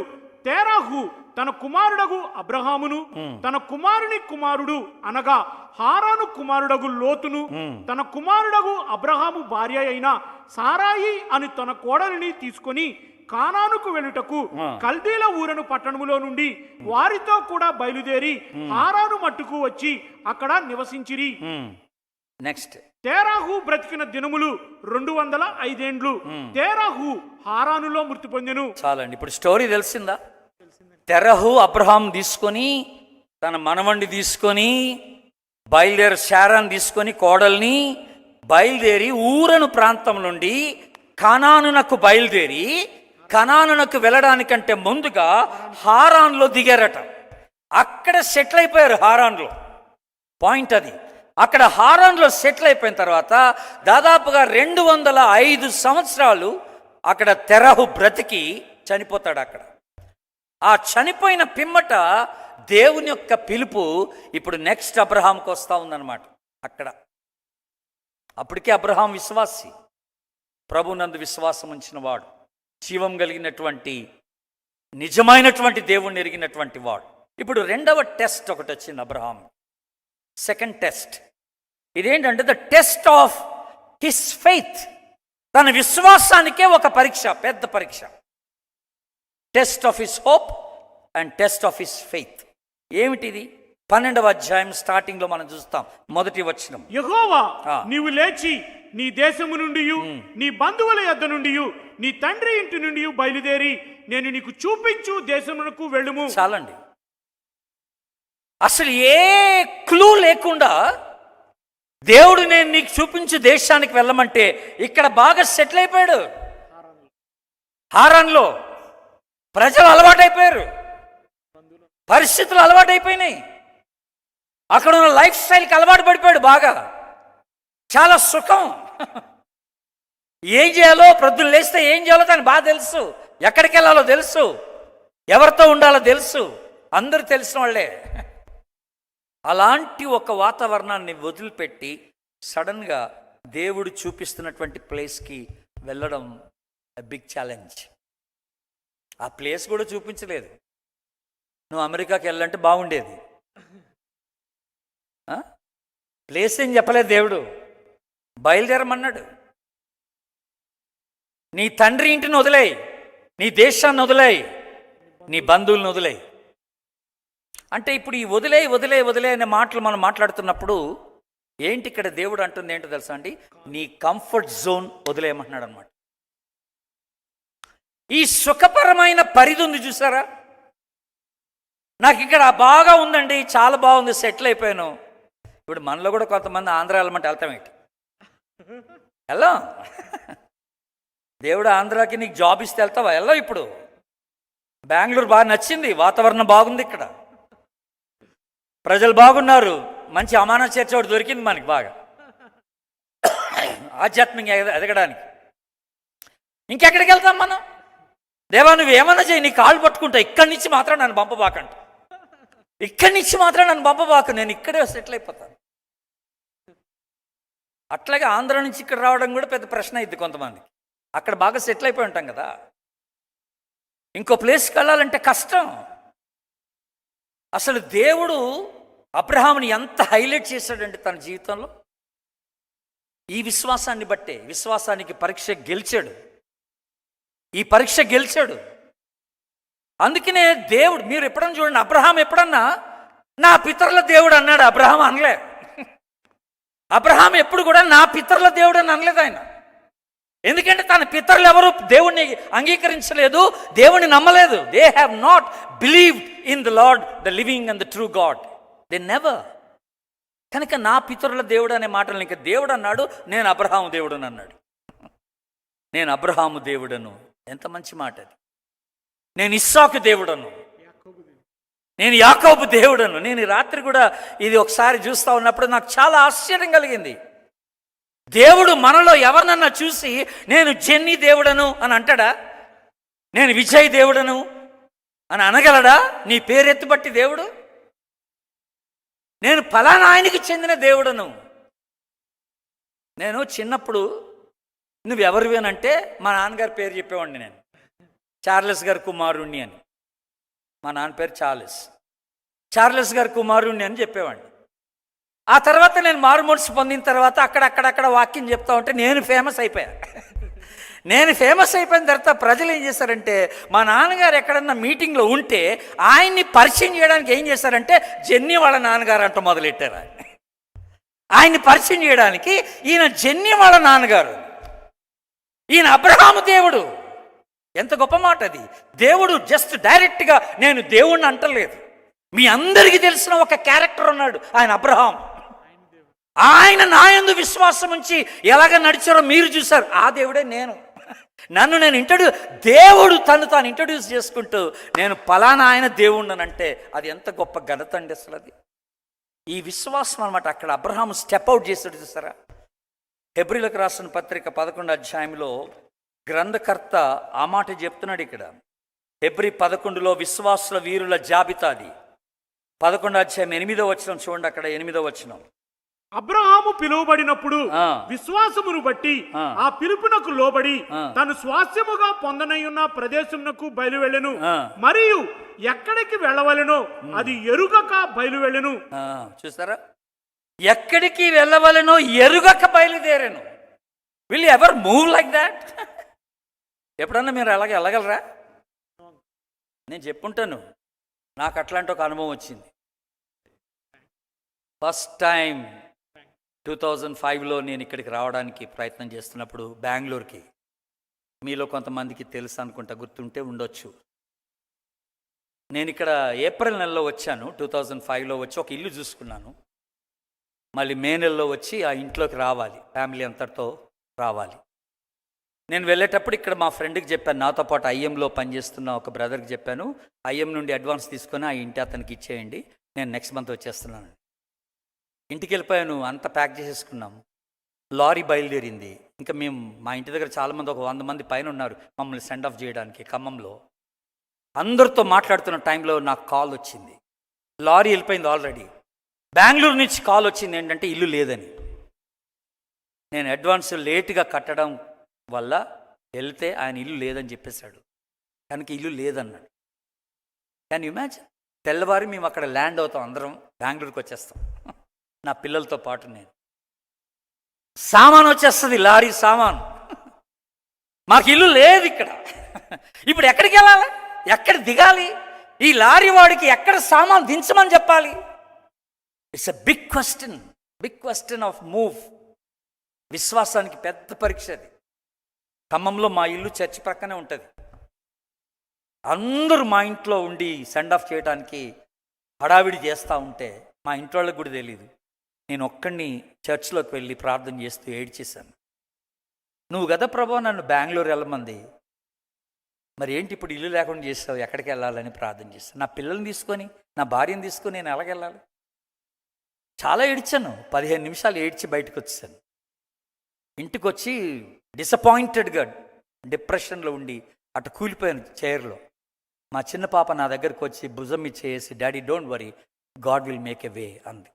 తేరాహు తన కుమారుడగు అబ్రహామును, తన కుమారుని కుమారుడు అనగా హారాను కుమారుడగు లోతును, తన కుమారుడగు అబ్రహాము భార్య అయిన సారాయి అని తన కోడలిని తీసుకొని కానానుకు వెళ్ళుటకు కల్దీల ఊరను పట్టణములో నుండి వారితో కూడా బయలుదేరి హారాను మట్టుకు వచ్చి అక్కడ నివసించిరి.
నెక్స్ట్.
తేరాహు బ్రతికిన దినములు 205 తేరాహు హారానులో మృతి పొందెను.
చాలండి, ఇప్పుడు స్టోరీ తెలిసిందా? తెరహు అబ్రహాం తీసుకొని తన మనవణ్ణి తీసుకొని బయలుదేరి శారాన్ని తీసుకొని కోడల్ని బయలుదేరి ఊరను ప్రాంతం నుండి కనానునకు బయలుదేరి కనానునకు వెళ్ళడానికంటే ముందుగా హారాన్లో దిగారట. అక్కడ సెటిల్ అయిపోయారు. హారాన్లో పాయింట్ అది. అక్కడ హారాన్లో సెటిల్ అయిపోయిన తర్వాత దాదాపుగా 205 సంవత్సరాలు అక్కడ తెరహు బ్రతికి చనిపోతాడు. అక్కడ ఆ చనిపోయిన పిమ్మట దేవుని యొక్క పిలుపు ఇప్పుడు నెక్స్ట్ అబ్రహాంకి వస్తూ ఉందన్నమాట. అక్కడ అప్పటికే అబ్రహాం విశ్వాసి, ప్రభునందు విశ్వాసం ఉంచిన వాడు, జీవం కలిగినటువంటి నిజమైనటువంటి దేవుణ్ణి ఎరిగినటువంటి వాడు. ఇప్పుడు రెండవ టెస్ట్ ఒకటి వచ్చింది అబ్రహాం. సెకండ్ టెస్ట్ ఇదేంటంటే the test of his faith. తన విశ్వాసానికే ఒక పరీక్ష, పెద్ద పరీక్ష. Test of his hope and test of his faith. ఏమిటిది? 12వ అధ్యాయం స్టార్టింగ్ లో మనం చూస్తాం. మొదటి వచనం.
యెహోవా నీవు లేచి నీ దేశము నుండి నీ బంధువుల యొద్ద నుండి నీ తండ్రి ఇంటి నుండి బయలుదేరి నేను నీకు చూపించు దేశమునకు వెళ్ళుము.
చాలండి, అసలు ఏ క్లూ లేకుండా దేవుడు నేను నీకు చూపించు దేశానికి వెళ్ళమంటే ఇక్కడ బాగా సెటిల్ అయిపోయాడు. హారాన్లో ప్రజలు అలవాటైపోయారు, పరిస్థితులు అలవాటైపోయినాయి, అక్కడ ఉన్న లైఫ్ స్టైల్కి అలవాటు పడిపోయాడు. బాగా చాలా సుఖం. ఏం చేయాలో, ప్రొద్దున లేస్తే ఏం చేయాలో తనకు బాగా తెలుసు, ఎక్కడికి వెళ్ళాలో తెలుసు, ఎవరితో ఉండాలో తెలుసు, అందరూ తెలిసిన వాళ్ళే. అలాంటి ఒక వాతావరణాన్ని వదిలిపెట్టి సడన్గా దేవుడు చూపిస్తున్నటువంటి ప్లేస్కి వెళ్ళడం బిగ్ ఛాలెంజ్. ఆ ప్లేస్ కూడా చూపించలేదు. నువ్వు అమెరికాకి వెళ్ళాలంటే బాగుండేది. ప్లేస్ ఏం చెప్పలేదు దేవుడు, బయలుదేరమన్నాడు. నీ తండ్రి ఇంటిని వదిలేయి, నీ దేశాన్ని వదిలేయి, నీ బంధువులను వదిలేయి. అంటే ఇప్పుడు ఈ వదిలేయి వదిలే వదిలే అనే మాటలు మనం మాట్లాడుతున్నప్పుడు ఏంటి ఇక్కడ దేవుడు అంటుంది ఏంటో తెలుసా అండి? నీ కంఫర్ట్ జోన్ వదిలేయమంటున్నాడు అనమాట. ఈ సుఖపరమైన పరిధి ఉంది చూసారా, నాకు ఇక్కడ బాగా ఉందండి, చాలా బాగుంది, సెటిల్ అయిపోయాను. ఇప్పుడు మనలో కూడా కొంతమంది ఆంధ్ర వెళ్ళమంటే వెళ్తాం ఏంటి? వెళ్ళా. దేవుడు ఆంధ్రాకి నీకు జాబ్ ఇస్తే వెళ్తావా? వెళ్ళా. ఇప్పుడు బెంగళూరు బాగా నచ్చింది, వాతావరణం బాగుంది, ఇక్కడ ప్రజలు బాగున్నారు, మంచి అమాన చర్చ ఒకటి దొరికింది మనకి బాగా ఆధ్యాత్మికంగా ఎదగడానికి. ఇంకెక్కడికి వెళ్తాం మనం? దేవా నువ్వు ఏమన్నా చేయి, నీ కాళ్ళు పట్టుకుంటా, ఇక్కడి నుంచి మాత్రం నన్ను పంపబాకంట, ఇక్కడి నుంచి మాత్రం నన్ను పంపబాకు, నేను ఇక్కడే సెటిల్ అయిపోతాను. అట్లాగే ఆంధ్ర నుంచి ఇక్కడ రావడం కూడా పెద్ద ప్రశ్న అయింది కొంతమందికి. అక్కడ బాగా సెటిల్ అయిపోయి ఉంటాం కదా, ఇంకో ప్లేస్కి వెళ్ళాలంటే కష్టం. అసలు దేవుడు అబ్రహాముని ఎంత హైలైట్ చేశాడంటే తన జీవితంలో ఈ విశ్వాసాన్ని బట్టే, విశ్వాసానికి పరీక్ష గెలిచాడు, ఈ పరీక్ష గెలిచాడు. అందుకనే దేవుడు, మీరు ఎప్పుడన్నా చూడండి, అబ్రహాం ఎప్పుడన్నా నా పితరుల దేవుడు అన్నాడు? అబ్రహాం అనలే. అబ్రహాం ఎప్పుడు కూడా నా పితరుల దేవుడు అని అనలేదు ఆయన. ఎందుకంటే తన పితరులు ఎవరు దేవుణ్ణి అంగీకరించలేదు, దేవుణ్ణి నమ్మలేదు. They have not believed in the lord the living and the true God. They never. కనుక నా పితరుల దేవుడు అనే మాటలు ఇంకా దేవుడు అన్నాడు, నేను అబ్రహాము దేవుడుని అన్నాడు. నేను అబ్రహాము దేవుడను, ఎంత మంచి మాట అది. నేను ఇస్సాకు దేవుడను, నేను యాకోబు దేవుడను. నేను ఈ రాత్రి కూడా ఇది ఒకసారి చూస్తూ ఉన్నప్పుడు నాకు చాలా ఆశ్చర్యం కలిగింది. దేవుడు మనలో ఎవరినన్నా చూసి నేను జెన్నీ దేవుడను అని అంటాడా? నేను విజయ్ దేవుడను అని అనగలడా? నీ పేరెత్తుబట్టి దేవుడు, నేను ఫలానా ఆయనకి చెందిన దేవుడను. నేను చిన్నప్పుడు నువ్వెవరివి అని అంటే మా నాన్నగారి పేరు చెప్పేవాడిని. నేను చార్లెస్ గారి కుమారుణ్ణి అని. మా నాన్న పేరు చార్లెస్ గారి కుమారుణ్ణి అని చెప్పేవాడిని. ఆ తర్వాత నేను మారుమనసు పొందిన తర్వాత అక్కడక్కడ వాక్యం చెప్తా ఉంటే నేను ఫేమస్ అయిపోయా. నేను ఫేమస్ అయిపోయిన తర్వాత ప్రజలు ఏం చేశారంటే, మా నాన్నగారు ఎక్కడన్నా మీటింగ్లో ఉంటే ఆయన్ని పరిచయం చేయడానికి ఏం చేశారంటే జెన్నీ వాళ్ళ నాన్నగారు అంట మొదలెట్టారు. ఆయన్ని పరిచయం చేయడానికి ఈయన జన్య వాళ్ళ నాన్నగారు, ఈయన అబ్రహాము దేవుడు. ఎంత గొప్ప మాట అది. దేవుడు జస్ట్ డైరెక్ట్గా నేను దేవుణ్ణి అంటలేదు. మీ అందరికీ తెలిసిన ఒక క్యారెక్టర్ ఉన్నాడు, ఆయన అబ్రహాం. ఆయన నా యందు విశ్వాసం ఉంచి ఎలాగ నడిచారో మీరు చూశారు. ఆ దేవుడే నేను. నన్ను నేను దేవుడు తను తాను ఇంట్రడ్యూస్ చేసుకుంటూ నేను పలానా ఆయన దేవుణ్ణనంటే అది ఎంత గొప్ప ఘనత అండి అసలు. అది ఈ విశ్వాసం అనమాట. అక్కడ అబ్రహాం స్టెప్ అవుట్ చేస్తాడు చూసారా. హెబ్రీలకు రాసిన పత్రిక 11వ అధ్యాయంలో గ్రంథకర్త ఆ మాట చెప్తున్నాడు ఇక్కడ. హెబ్రీ 11లో విశ్వాసుల వీరుల జాబితా అది. 11వ అధ్యాయం 8వ వచనం చూడండి. అక్కడ 8వ వచనం,
అబ్రహాము పిలువబడినప్పుడు విశ్వాసమును బట్టి ఆ పిలుపునకు లోబడి తను స్వాస్థ్యముగా పొందనయున్న ప్రదేశమునకు బయలువెళ్ళెను, మరియు ఎక్కడికి వెళ్ళవలెనో అది ఎరుగక బయలువెళ్ళెను.
చూసారా, ఎక్కడికి వెళ్ళవలెనో ఎరుగక బయలుదేరాను. Will ever move like that? ఎప్పుడన్నా మీరు అలాగే వెళ్ళగలరా? నేను చెప్పుంటాను, నాకు అట్లాంటి ఒక అనుభవం వచ్చింది. ఫస్ట్ టైం 2005లో నేను ఇక్కడికి రావడానికి ప్రయత్నం చేస్తున్నప్పుడు బెంగళూరుకి, మీలో కొంతమందికి తెలుసు అనుకుంటా, గుర్తుంటే ఉండొచ్చు. నేను ఇక్కడ ఏప్రిల్ నెలలో వచ్చాను. 2005లో వచ్చి ఒక ఇల్లు చూసుకున్నాను. మళ్ళీ మే నెలలో వచ్చి ఆ ఇంట్లోకి రావాలి, ఫ్యామిలీ అంతటితో రావాలి. నేను వెళ్ళేటప్పుడు ఇక్కడ మా ఫ్రెండ్కి చెప్పాను, నాతో పాటు ఐఎంలో పనిచేస్తున్న ఒక బ్రదర్కి చెప్పాను, ఐఎం నుండి అడ్వాన్స్ తీసుకొని ఆ ఇంటి అతనికి ఇచ్చేయండి, నేను నెక్స్ట్ మంత్ వచ్చేస్తున్నాను. ఇంటికి వెళ్ళిపోయాను, అంతా ప్యాక్ చేసేసుకున్నాము. లారీ బయలుదేరింది. ఇంకా మేము మా ఇంటి దగ్గర చాలామంది, ఒక 100 మంది పైన ఉన్నారు మమ్మల్ని సెండ్ ఆఫ్ చేయడానికి ఖమ్మంలో. అందరితో మాట్లాడుతున్న టైంలో నాకు కాల్ వచ్చింది. లారీ వెళ్ళిపోయింది ఆల్రెడీ. బెంగళూరు నుంచి కాల్ వచ్చింది ఏంటంటే ఇల్లు లేదని. నేను అడ్వాన్స్ లేటుగా కట్టడం వల్ల వెళ్తే ఆయన ఇల్లు లేదని చెప్పేశాడు, కనుక ఇల్లు లేదన్నాడు. Can you imagine? తెల్లవారి మేము అక్కడ ల్యాండ్ అవుతాం, అందరం బెంగళూరుకి వచ్చేస్తాం, నా పిల్లలతో పాటు. నేను సామాన్ వచ్చేస్తుంది, లారీ సామాన్. మాకు ఇల్లు లేదు ఇక్కడ. ఇప్పుడు ఎక్కడికి వెళ్ళాలి, ఎక్కడ దిగాలి? ఈ లారీ వాడికి ఎక్కడ సామాన్ దించమని చెప్పాలి? It's a big question of move. విశ్వాసానికి పెద్ద పరీక్ష అది. ఖమ్మంలో మా ఇల్లు చర్చి ప్రక్కనే ఉంటుంది. అందరూ మా ఇంట్లో ఉండి సెండ్ ఆఫ్ చేయడానికి హడావిడి చేస్తూ ఉంటే మా ఇంట్లో వాళ్ళకి కూడా తెలియదు. నేను ఒక్కడిని చర్చ్లోకి వెళ్ళి ప్రార్థన చేస్తూ ఏడ్చేశాను. నువ్వు కదా ప్రభా నన్ను బెంగళూరు వెళ్ళమంది, మరి ఏంటి ఇప్పుడు ఇల్లు లేకుండా చేస్తావు, ఎక్కడికి వెళ్ళాలని ప్రార్థన చేస్తాను. నా పిల్లల్ని తీసుకొని, నా భార్యను తీసుకొని నేను ఎలాగెళ్ళాలి? చాలా ఏడ్చాను. 15 నిమిషాలు ఏడ్చి బయటకు వచ్చాను. ఇంటికి వచ్చి డిసప్పాయింటెడ్గా డిప్రెషన్లో ఉండి అటు కూలిపోయాను చైర్లో. మా చిన్న పాప నా దగ్గరకు వచ్చి భుజం ఇచ్చేసి, daddy don't worry, God will make a way అంది.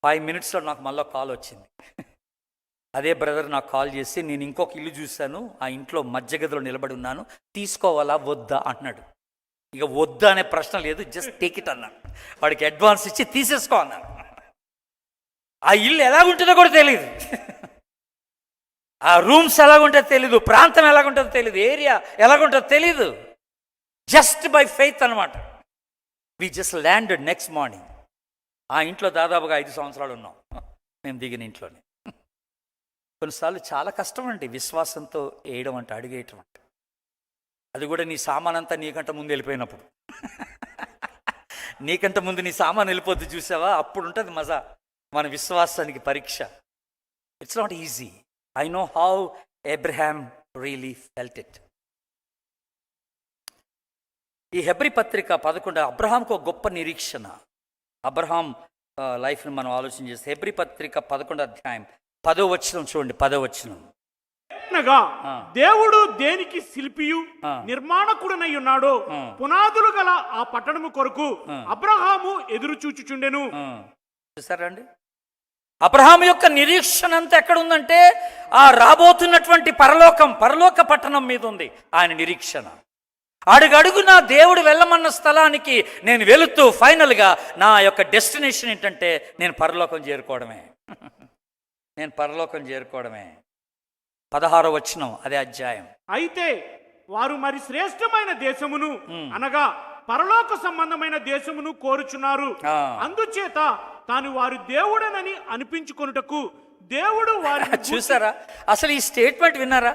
5 మినిట్స్లో నాకు మళ్ళీ కాల్ వచ్చింది. అదే బ్రదర్ నాకు కాల్ చేసి, నేను ఇంకొక ఇల్లు చూశాను, ఆ ఇంట్లో మధ్య గదిలో నిలబడి ఉన్నాను, తీసుకోవాలా వద్దా అన్నాడు. ఇక వద్దా అనే ప్రశ్న లేదు, జస్ట్ టేక్ ఇట్ అన్నాను. వాడికి అడ్వాన్స్ ఇచ్చి తీసేసుకో అన్నాను. ఆ ఇల్లు ఎలాగుంటుందో కూడా తెలియదు, ఆ రూమ్స్ ఎలాగుంటుందో తెలీదు, ప్రాంతం ఎలాగుంటుందో తెలీదు, ఏరియా ఎలాగుంటుందో తెలీదు. జస్ట్ బై ఫెయిత్ అనమాట. We just landed next morning. ఆ ఇంట్లో దాదాపుగా 5 సంవత్సరాలు ఉన్నాం మేము దిగిన ఇంట్లోనే. కొన్నిసార్లు చాలా కష్టం అండి విశ్వాసంతో వేయడం అంటే, అడుగేయటం అంటే. అది కూడా నీ సామాన్ అంతా నీకంటే ముందు వెళ్ళిపోయినప్పుడు. నీకంటే ముందు నీ సామాన్ వెళ్ళిపోద్ది చూసావా, అప్పుడు ఉంటుంది మజా. మన విశ్వాసానికి పరీక్ష. It's not easy. I know how Abraham really felt it. ఈ హెబ్రీ పత్రిక 11 అబ్రహాంకు ఒక గొప్ప నిరీక్షణ. అబ్రహాం లైఫ్ని మనం ఆలోచన చేస్తే హెబ్రీ పత్రిక 11వ అధ్యాయం 10వ వచనం చూడండి. 10వ వచనం,
దేవుడు దేనికి శిల్పియు నిర్మాణకుడనై ఉన్నాడో పునాదులు గల ఆ పట్టణము కొరకు అబ్రహాము ఎదురు చూచుచుండెను.
చూసారండి, అబ్రహాం యొక్క నిరీక్షణ అంతా ఎక్కడ ఉందంటే ఆ రాబోతున్నటువంటి పరలోక పట్టణం మీద ఉంది ఆయన నిరీక్షణ. అడుగడుగునా దేవుడు వెళ్ళమన్న స్థలానికి నేను వెళుతూ ఫైనల్గా నా యొక్క డెస్టినేషన్ ఏంటంటే నేను పరలోకం చేరుకోవడమే. 16వ వచనం అదే అధ్యాయం.
అయితే వారు మరి శ్రేష్టమైన దేశమును అనగా పరలోక సంబంధమైన దేశమును కోరుచున్నారు.
ఆ.
అందుచేత తాను వారి దేవుడనని అనిపించుకొనుటకు దేవుడు వారిని
చూసారా? అసలు ఈ స్టేట్మెంట్ విన్నారా?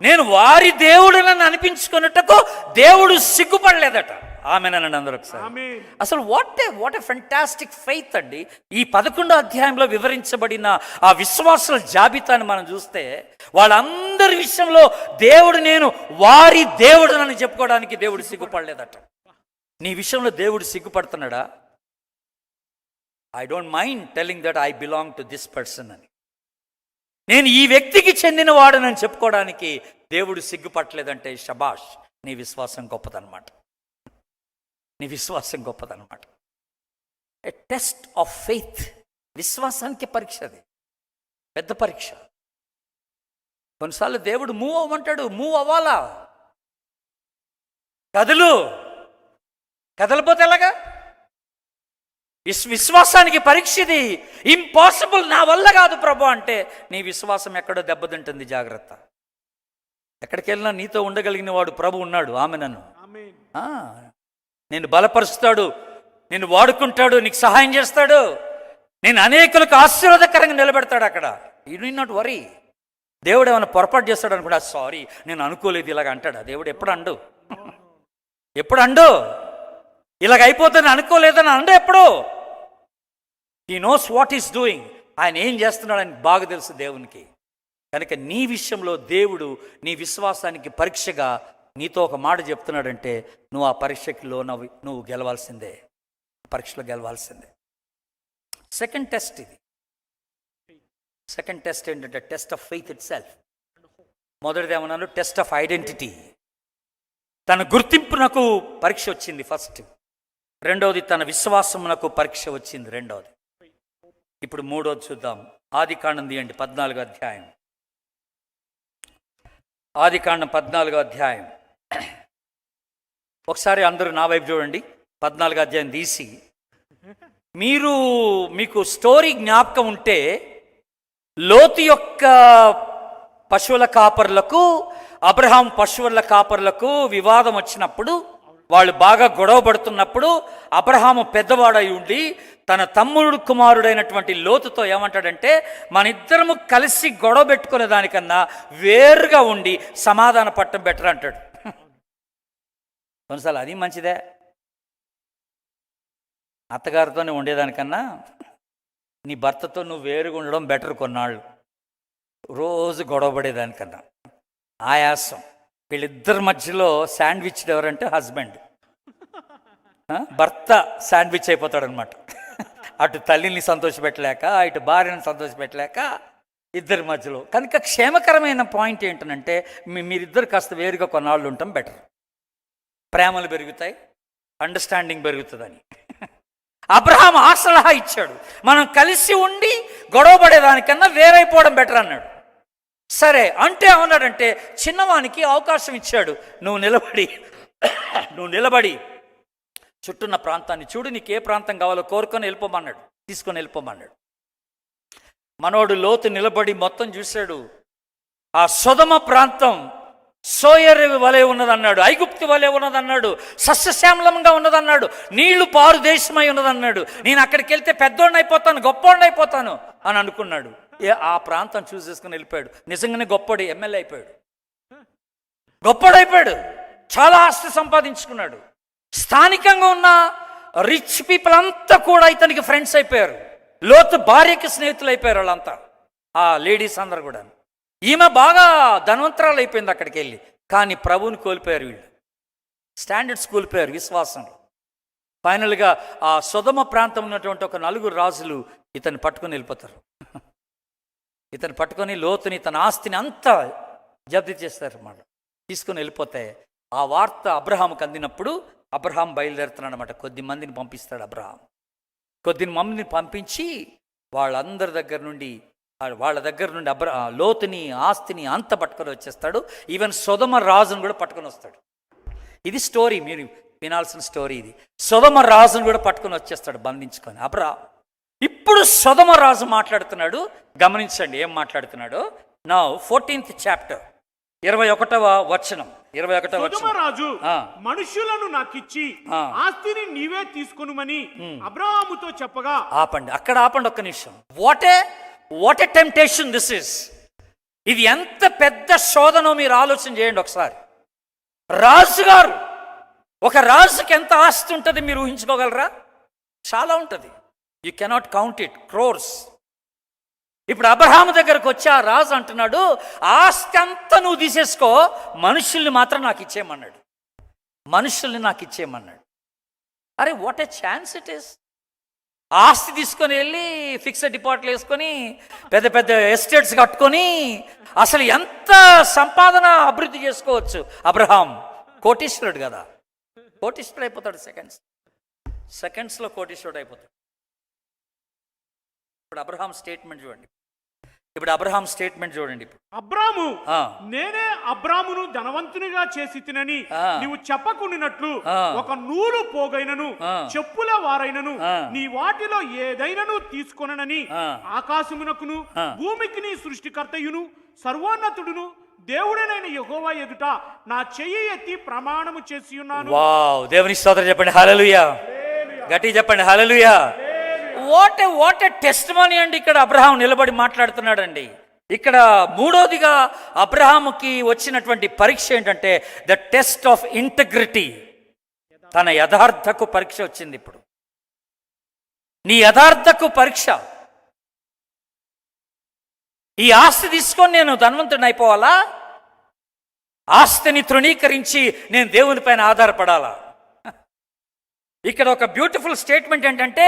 నేను వారి దేవుడునని అనిపించుకున్నట్టుకు దేవుడు సిగ్గుపడలేదట. ఆమెనండి అందరూ ఒకసారి.
ఆమేన్.
అసలు వాట్ ఏ ఫెంటాస్టిక్ ఫెయిత్ అండి. ఈ 11వ అధ్యాయంలో వివరించబడిన ఆ విశ్వాసుల జాబితాను మనం చూస్తే వాళ్ళందరి విషయంలో దేవుడు నేను వారి దేవుడునని చెప్పుకోవడానికి దేవుడు సిగ్గుపడలేదట. నీ విషయంలో దేవుడు సిగ్గుపడుతున్నాడా? I don't mind telling that I belong to this person అని. నేను ఈ వ్యక్తికి చెందిన వాడనని చెప్పుకోవడానికి దేవుడు సిగ్గుపట్టలేదంటే షబాష్, నీ విశ్వాసం గొప్పదన్నమాట. నీ విశ్వాసం గొప్పదన్నమాట. ఏ టెస్ట్ ఆఫ్ ఫెయిత్. విశ్వాసానికి పరీక్ష, అది పెద్ద పరీక్ష. కొన్నిసార్లు దేవుడు మూవ్ అవ్వమంటాడు, మూవ్ అవ్వాలా? కదలిపోతే ఎలాగా? విశ్వాసానికి పరీక్ష ఇది. ఇంపాసిబుల్, నా వల్ల కాదు ప్రభు అంటే నీ విశ్వాసం ఎక్కడో దెబ్బతింటుంది. జాగ్రత్త. ఎక్కడికి వెళ్ళినా నీతో ఉండగలిగిన వాడు ప్రభు ఉన్నాడు. ఆమె నన్ను నేను బలపరుస్తాడు, నేను వాడుకుంటాడు, నీకు సహాయం చేస్తాడు, నేను అనేకులకు ఆశీర్వాదకరంగా నిలబెడతాడు. అక్కడ యు నీడ్ నాట్ వరీ. దేవుడు ఏమైనా పొరపాటు చేస్తాడు అనుకుంటా, సారీ నేను అనుకోలేదు ఇలాగ అంటాడా? దేవుడు ఎప్పుడు అండు ఇలాగ అయిపోతుంది అనుకోలేదని అండు ఎప్పుడు. He knows what is doing. ఆయన ఏం చేస్తున్నాడు అని బాగా తెలుసు దేవునికి. కనుక నీ విషయంలో దేవుడు నీ విశ్వాసానికి పరీక్షగా నీతో ఒక మాట చెప్తున్నాడంటే నువ్వు ఆ పరీక్షలో నువ్వు గెలవాల్సిందే, పరీక్షలో గెలవాల్సిందే. సెకండ్ టెస్ట్ ఇది. సెకండ్ టెస్ట్ ఏంటంటే test of faith itself. మొదటిది ఏమన్నాను? Test of identity. తన గుర్తింపునకు పరీక్ష వచ్చింది ఫస్ట్. రెండవది తన విశ్వాసమునకు పరీక్ష వచ్చింది రెండవది. ఇప్పుడు మూడోది చూద్దాం. ఆదికాండం తీయండి, 14వ అధ్యాయం. ఆదికాండం 14వ అధ్యాయం. ఒకసారి అందరూ నా వైపు చూడండి. 14వ అధ్యాయం తీసి మీకు స్టోరీ జ్ఞాపకం ఉంటే లోతు యొక్క పశువుల కాపర్లకు అబ్రహాం పశువుల కాపర్లకు వివాదం వచ్చినప్పుడు, వాళ్ళు బాగా గొడవ పడుతున్నప్పుడు అబ్రహాము పెద్దవాడై ఉండి తన తమ్ముడు కుమారుడైనటువంటి లోతుతో ఏమంటాడంటే, మన ఇద్దరము కలిసి గొడవ పెట్టుకునే దానికన్నా వేరుగా ఉండి సమాధాన పట్టం బెటర్ అంటాడు. కొన్నిసార్లు అది మంచిదే. అత్తగారితోనే ఉండేదానికన్నా నీ భర్తతో నువ్వు వేరుగా ఉండడం బెటర్. కొన్నాళ్ళు రోజు గొడవ పడేదానికన్నా ఆయాసం. వీళ్ళిద్దరి మధ్యలో శాండ్విచ్ ఎవరంటే హస్బెండ్. భర్త శాండ్విచ్ అయిపోతాడనమాట. అటు తల్లిని సంతోషపెట్టలేక ఇటు భార్యను సంతోషపెట్టలేక ఇద్దరి మధ్యలో. కనుక క్షేమకరమైన పాయింట్ ఏంటంటే మీరిద్దరు కాస్త వేరుగా కొన్నాళ్ళు ఉండటం బెటర్. ప్రేమలు పెరుగుతాయి, అండర్స్టాండింగ్ పెరుగుతుందని అబ్రహాం ఆ సలహా ఇచ్చాడు. మనం కలిసి ఉండి గొడవ పడేదానికన్నా వేరైపోవడం బెటర్ అన్నాడు. సరే అంటే ఏమన్నాడంటే, చిన్నవానికి అవకాశం ఇచ్చాడు. నువ్వు నిలబడి చుట్టూన్న ప్రాంతాన్ని చూడు, నీకు ఏ ప్రాంతం కావాలో కోరుకొని వెళ్ళిపోమన్నాడు, తీసుకొని వెళ్ళిపోమన్నాడు. మనోడు లోతు నిలబడి మొత్తం చూశాడు. ఆ సొదమ ప్రాంతం సోయర్ వలె ఉన్నదన్నాడు, ఐగుప్తు వలె ఉన్నదన్నాడు, సస్యశ్యామలంగా ఉన్నదన్నాడు, నీళ్లు పారు దేశమై ఉన్నదన్నాడు. నేను అక్కడికి వెళ్తే పెద్దోడిని అయిపోతాను, గొప్పోడిని అయిపోతాను అని అనుకున్నాడు. ఆ ప్రాంతం చూస్ చేసుకుని వెళ్ళిపోయాడు. నిజంగానే గొప్పడి ఎమ్మెల్యే అయిపోయాడు, గొప్పడైపోయాడు, చాలా ఆస్తి సంపాదించుకున్నాడు. స్థానికంగా ఉన్న రిచ్ పీపుల్ అంతా కూడా ఇతనికి ఫ్రెండ్స్ అయిపోయారు. లోతు భార్యకి స్నేహితులు అయిపోయారు వాళ్ళంతా, ఆ లేడీస్ అందరు కూడా. ఈమె బాగా ధనవంతరాలు అయిపోయింది అక్కడికి వెళ్ళి. కానీ ప్రభువుని కోల్పోయారు వీళ్ళు, స్టాండర్డ్స్ కోల్పోయారు విశ్వాసంలో. ఫైనల్గా ఆ సొదమ ప్రాంతం ఉన్నటువంటి ఒక 4 రాజులు ఇతన్ని పట్టుకొని వెళ్ళిపోతారు. ఇతను పట్టుకొని లోతుని తన ఆస్తిని అంతా జప్తు చేస్తారు అన్నమాట, తీసుకొని వెళ్ళిపోతే. ఆ వార్త అబ్రహాంకి అందినప్పుడు అబ్రహాం బయలుదేరుతున్నాడు అనమాట. కొద్ది మందిని పంపిస్తాడు అబ్రహాం. కొద్ది మందిని పంపించి వాళ్ళ దగ్గర నుండి లోతుని ఆస్తిని అంత పట్టుకొని వచ్చేస్తాడు. ఈవెన్ సొదమ రాజును కూడా పట్టుకొని వస్తాడు. ఇది స్టోరీ, మీరు వినాల్సిన స్టోరీ ఇది. సొదమ రాజును కూడా పట్టుకొని వచ్చేస్తాడు బంధించుకొని అబ్రహాం. ఇప్పుడు సొదమ రాజు మాట్లాడుతున్నాడు, గమనించండి ఏం మాట్లాడుతున్నాడు. నౌ 14th chapter, 21వ వచనం. 21వ
సొదొమ
వచనం.
రాజు
ఆ.
మనుష్యులను నాకిచ్చి
ఆ.
ఆస్తిని నీవే తీసుకొనుమని అబ్రహాముతో చెప్పగా
ఆపండి, అక్కడ ఆపండి ఒక్క నిమిషం. What a temptation this is. ఇది ఎంత పెద్ద శోధనో మీరు ఆలోచన చేయండి ఒకసారి. రాజుగారు, ఒక రాజుకి ఎంత ఆస్తి ఉంటుంది మీరు ఊహించుకోగలరా? చాలా ఉంటుంది. You cannot count it, crores. ఇప్పుడు అబ్రహాము దగ్గరకు వచ్చి ఆ రాజు అంటున్నాడు, ఆస్తి అంతా నువ్వు తీసేసుకో, మనుషుల్ని మాత్రం నాకు ఇచ్చేయమన్నాడు. మనుషుల్ని నాకు ఇచ్చేయమన్నాడు. అరే what a chance it is. ఆస్తి తీసుకొని వెళ్ళి ఫిక్స్డ్ డిపాజిట్లు వేసుకొని పెద్ద పెద్ద ఎస్టేట్స్ కట్టుకొని అసలు ఎంత సంపాదన అభివృద్ధి చేసుకోవచ్చు. అబ్రహాం కోటీశ్వరుడు కదా, కోటీశ్వరుడు అయిపోతాడు. సెకండ్స్లో కోటీశ్వరుడు అయిపోతాడు. ఇప్పుడు అబ్రహాం స్టేట్మెంట్ చూడండి. ఇప్పుడు
అబ్రాము
ఆ.
నేనే అబ్రామును ధనవంతునిగా చేసి తినని
ఆ.
నీవు చెప్పకుండినట్లు
ఆ.
ఒక నూలు పోగైనను
ఆ.
చెప్పుల వారైనను
ఆ.
నీ వాటిలో ఏదైనను తీసుకొనని
ఆ.
ఆకాశమునకును
ఆ.
భూమికి నీ సృష్టికర్తయును సర్వోన్నతుడును దేవుడనైన యెహోవా ఎదుట నా చెయ్యి ఎత్తి ప్రమాణము చేసి ఉన్నాను.
వావ్, దేవుని స్తోత్రం చెప్పండి. హల్లెలూయా. గట్టిగా చెప్పండి హల్లెలూయా. వాట్ ఏ టెస్టిమనీ అండి. ఇక్కడ అబ్రహాం నిలబడి మాట్లాడుతున్నాడండి. ఇక్కడ మూడోదిగా అబ్రహాముకి వచ్చినటువంటి పరీక్ష ఏంటంటే ద టెస్ట్ ఆఫ్ ఇంటగ్రిటీ. తన యథార్థకు పరీక్ష వచ్చింది. ఇప్పుడు నీ యథార్థకు పరీక్ష. ఈ ఆస్తి తీసుకొని నేను ధనవంతుడిని అయిపోవాలా? ఆస్తిని తృణీకరించి నేను దేవుని పైన ఆధారపడాలా? ఇక్కడ ఒక బ్యూటిఫుల్ స్టేట్మెంట్ ఏంటంటే,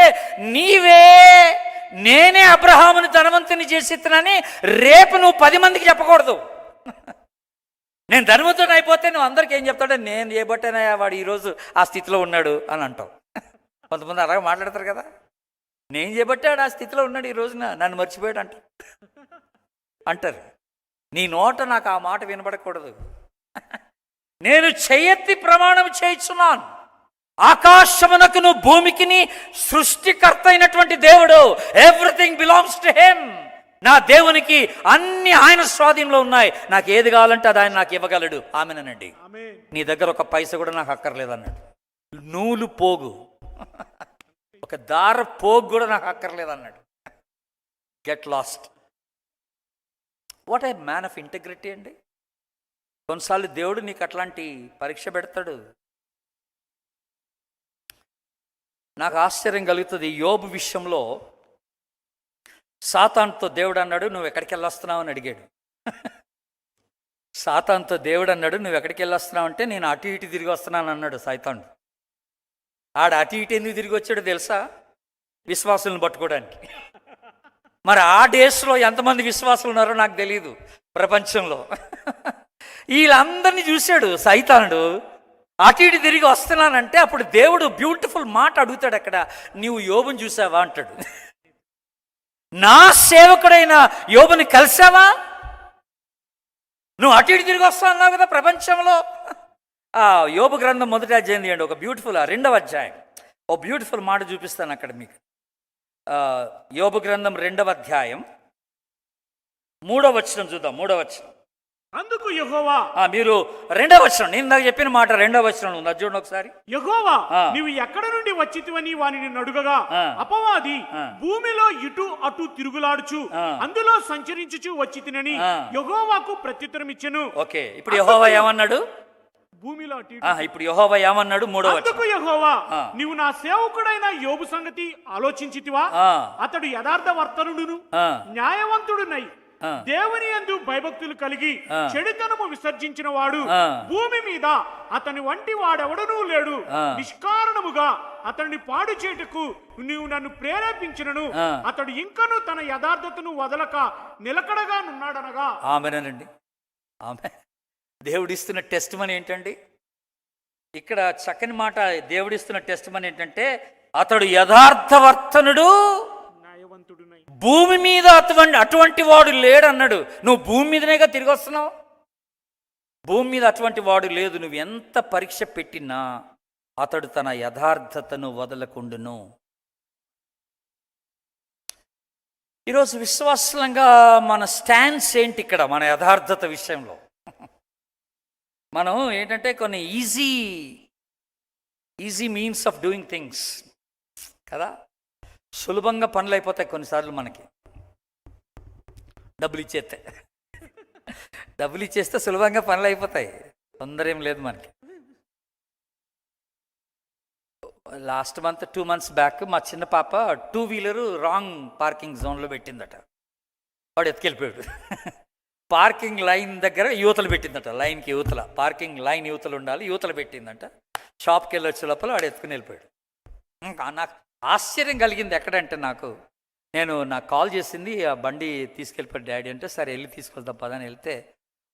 నేనే అబ్రహాముని ధనవంతుని చేసిస్తున్నానని రేపు నువ్వు 10 మందికి చెప్పకూడదు. నేను ధనవంతుని అయిపోతే నువ్వు అందరికి ఏం చెప్తాడో, నేను చేయబట్టేనయ్యా వాడు ఈరోజు ఆ స్థితిలో ఉన్నాడు అని అంటావు. కొంతమంది అలాగే మాట్లాడతారు కదా, నేను చేయబట్టాడు ఆ స్థితిలో ఉన్నాడు ఈ రోజున, నన్ను మర్చిపోయాడు అంటారు. నీ నోట నాకు ఆ మాట వినబడకూడదు. నేను చెయ్యెత్తి ప్రమాణం చేయించున్నాను, ఆకాశమునకును భూమికిని సృష్టికర్త అయినటువంటి దేవుడు, ఎవ్రీథింగ్ బిలాంగ్స్ టు హిమ్. నా దేవునికి అన్ని ఆయన స్వాధీనంలో ఉన్నాయి. నాకు ఏది కావాలంటే అది ఆయన నాకు ఇవ్వగలడు. ఆమెనండి. నీ దగ్గర ఒక పైస కూడా నాకు అక్కర్లేదన్నాడు. నూలు పోగు, ఒక దార పోగు కూడా నాకు అక్కర్లేదన్నాడు. Get lost. What a man of integrity అండి. కొన్నిసార్లు దేవుడు నీకు అట్లాంటి పరీక్ష పెడతాడు. నాకు ఆశ్చర్యం కలుగుతుంది. యోబు విషయంలో సాతానుతో దేవుడు అన్నాడు, నువ్వు ఎక్కడికి వెళ్ళొస్తున్నావు అని అడిగాడు. సాతానుతో దేవుడు అన్నాడు, నువ్వు ఎక్కడికి వెళ్ళొస్తున్నావు అంటే, నేను అటు ఇటు తిరిగి వస్తున్నాను అన్నాడు సైతాను. ఆడ అటు ఇటు ఎందుకు తిరిగి వచ్చాడో తెలుసా? విశ్వాసులను పట్టుకోవడానికి. మరి ఆ డేస్లో ఎంతమంది విశ్వాసులు ఉన్నారో నాకు తెలియదు ప్రపంచంలో. వీళ్ళందరినీ చూశాడు సైతానుడు. అటు ఇటు తిరిగి వస్తున్నానంటే అప్పుడు దేవుడు బ్యూటిఫుల్ మాట అడుగుతాడు అక్కడ, నీవు యోబుని చూసావా అంటాడు. నా సేవకుడైన యోబుని కలిసావా? నువ్వు అటు ఇటు తిరిగి వస్తా అన్నావు కదా ప్రపంచంలో. ఆ యోబు గ్రంథం 1వ అధ్యాయం తీయండి. ఒక బ్యూటిఫుల్ 2వ అధ్యాయం ఓ బ్యూటిఫుల్ మాట చూపిస్తాను అక్కడ మీకు. యోబు గ్రంథం 2వ అధ్యాయం 3వ వచనం చూద్దాం. 3వ వచనం.
అందుకు యెహోవా,
మీరు 2వ వచనం, నేను నాకు చెప్పిన మాట 2వ వచనం ఉంది, అది చూడండి ఒకసారి.
యెహోవా, నీవు ఎక్కడ నుండి వచ్చితివని వానిని అడుగగా, అపవాది భూమిలో ఇటు అటు తిరుగులాడుచు అందులో సంచరించుచు వచ్చితినని యెహోవాకు ప్రత్యుత్తరం ఇచ్చెను.
ఓకే, ఇప్పుడు యెహోవా ఏమన్నాడు?
భూమిలో అటు
ఇప్పుడు యెహోవా ఏమన్నాడు? 3వ వచనం.
అందుకు యెహోవా, నీవు నా సేవకుడైన యోబు సంగతి ఆలోచించితివా? అతడు యథార్థ వర్తనుడును న్యాయవంతుడునై దేవుని యందు భయభక్తులు కలిగి చెడుతనము విసర్జించిన వాడు భూమి మీద అతని వంటి వాడెవడనూ లేడు. నిష్కారణముగా అతన్ని పాడు చేటుకు నీవు నన్ను ప్రేరేపించినను అతడు ఇంకను తన యథార్థతను వదలక నిలకడగా నున్నాడనగా.
ఆమేనండి. ఆమె దేవుడిస్తున్న టెస్ట్ మనీ ఏంటండి? ఇక్కడ చక్కని మాట. దేవుడిస్తున్న టెస్ట్ మనీ ఏంటంటే, అతడు యథార్థవర్తనుడు, భూమి మీద అటువంటి వాడు లేడన్నాడు. నువ్వు భూమి మీదనేగా తిరిగి వస్తున్నావు. భూమి మీద అటువంటి వాడు లేదు. నువ్వు ఎంత పరీక్ష పెట్టినా అతడు తన యథార్థతను వదలకుండును. ఈరోజు విశ్వాసంగా మన స్టాండ్స్ ఏంటి ఇక్కడ మన యథార్థత విషయంలో? మనం ఏంటంటే కొన్ని easy means of doing things కదా, సులభంగా పనులు అయిపోతాయి కొన్నిసార్లు మనకి. డబ్బులు ఇచ్చేస్తే సులభంగా పనులు అయిపోతాయి, తొందర ఏం లేదు మనకి. లాస్ట్ మంత్ 2 months బ్యాక్ మా చిన్న పాప 2-wheeler రాంగ్ పార్కింగ్ జోన్లో పెట్టిందట. వాడు ఎత్తుకెళ్ళిపోయాడు. పార్కింగ్ లైన్ దగ్గర యువతలు పెట్టిందట, లైన్కి యువతల, పార్కింగ్ లైన్ యువతలు ఉండాలి, యువతలు పెట్టిందంట. షాప్కి వెళ్ళొచ్చే లోపల వాడు ఎత్తుకుని వెళ్ళిపోయాడు. ఇంకా నాకు ఆశ్చర్యం కలిగింది. ఎక్కడంటే నాకు కాల్ చేసింది, ఆ బండి తీసుకెళ్ళిపోయాడు డాడీ అంటే, సరే వెళ్ళి తీసుకెళ్తాం పదని వెళ్తే,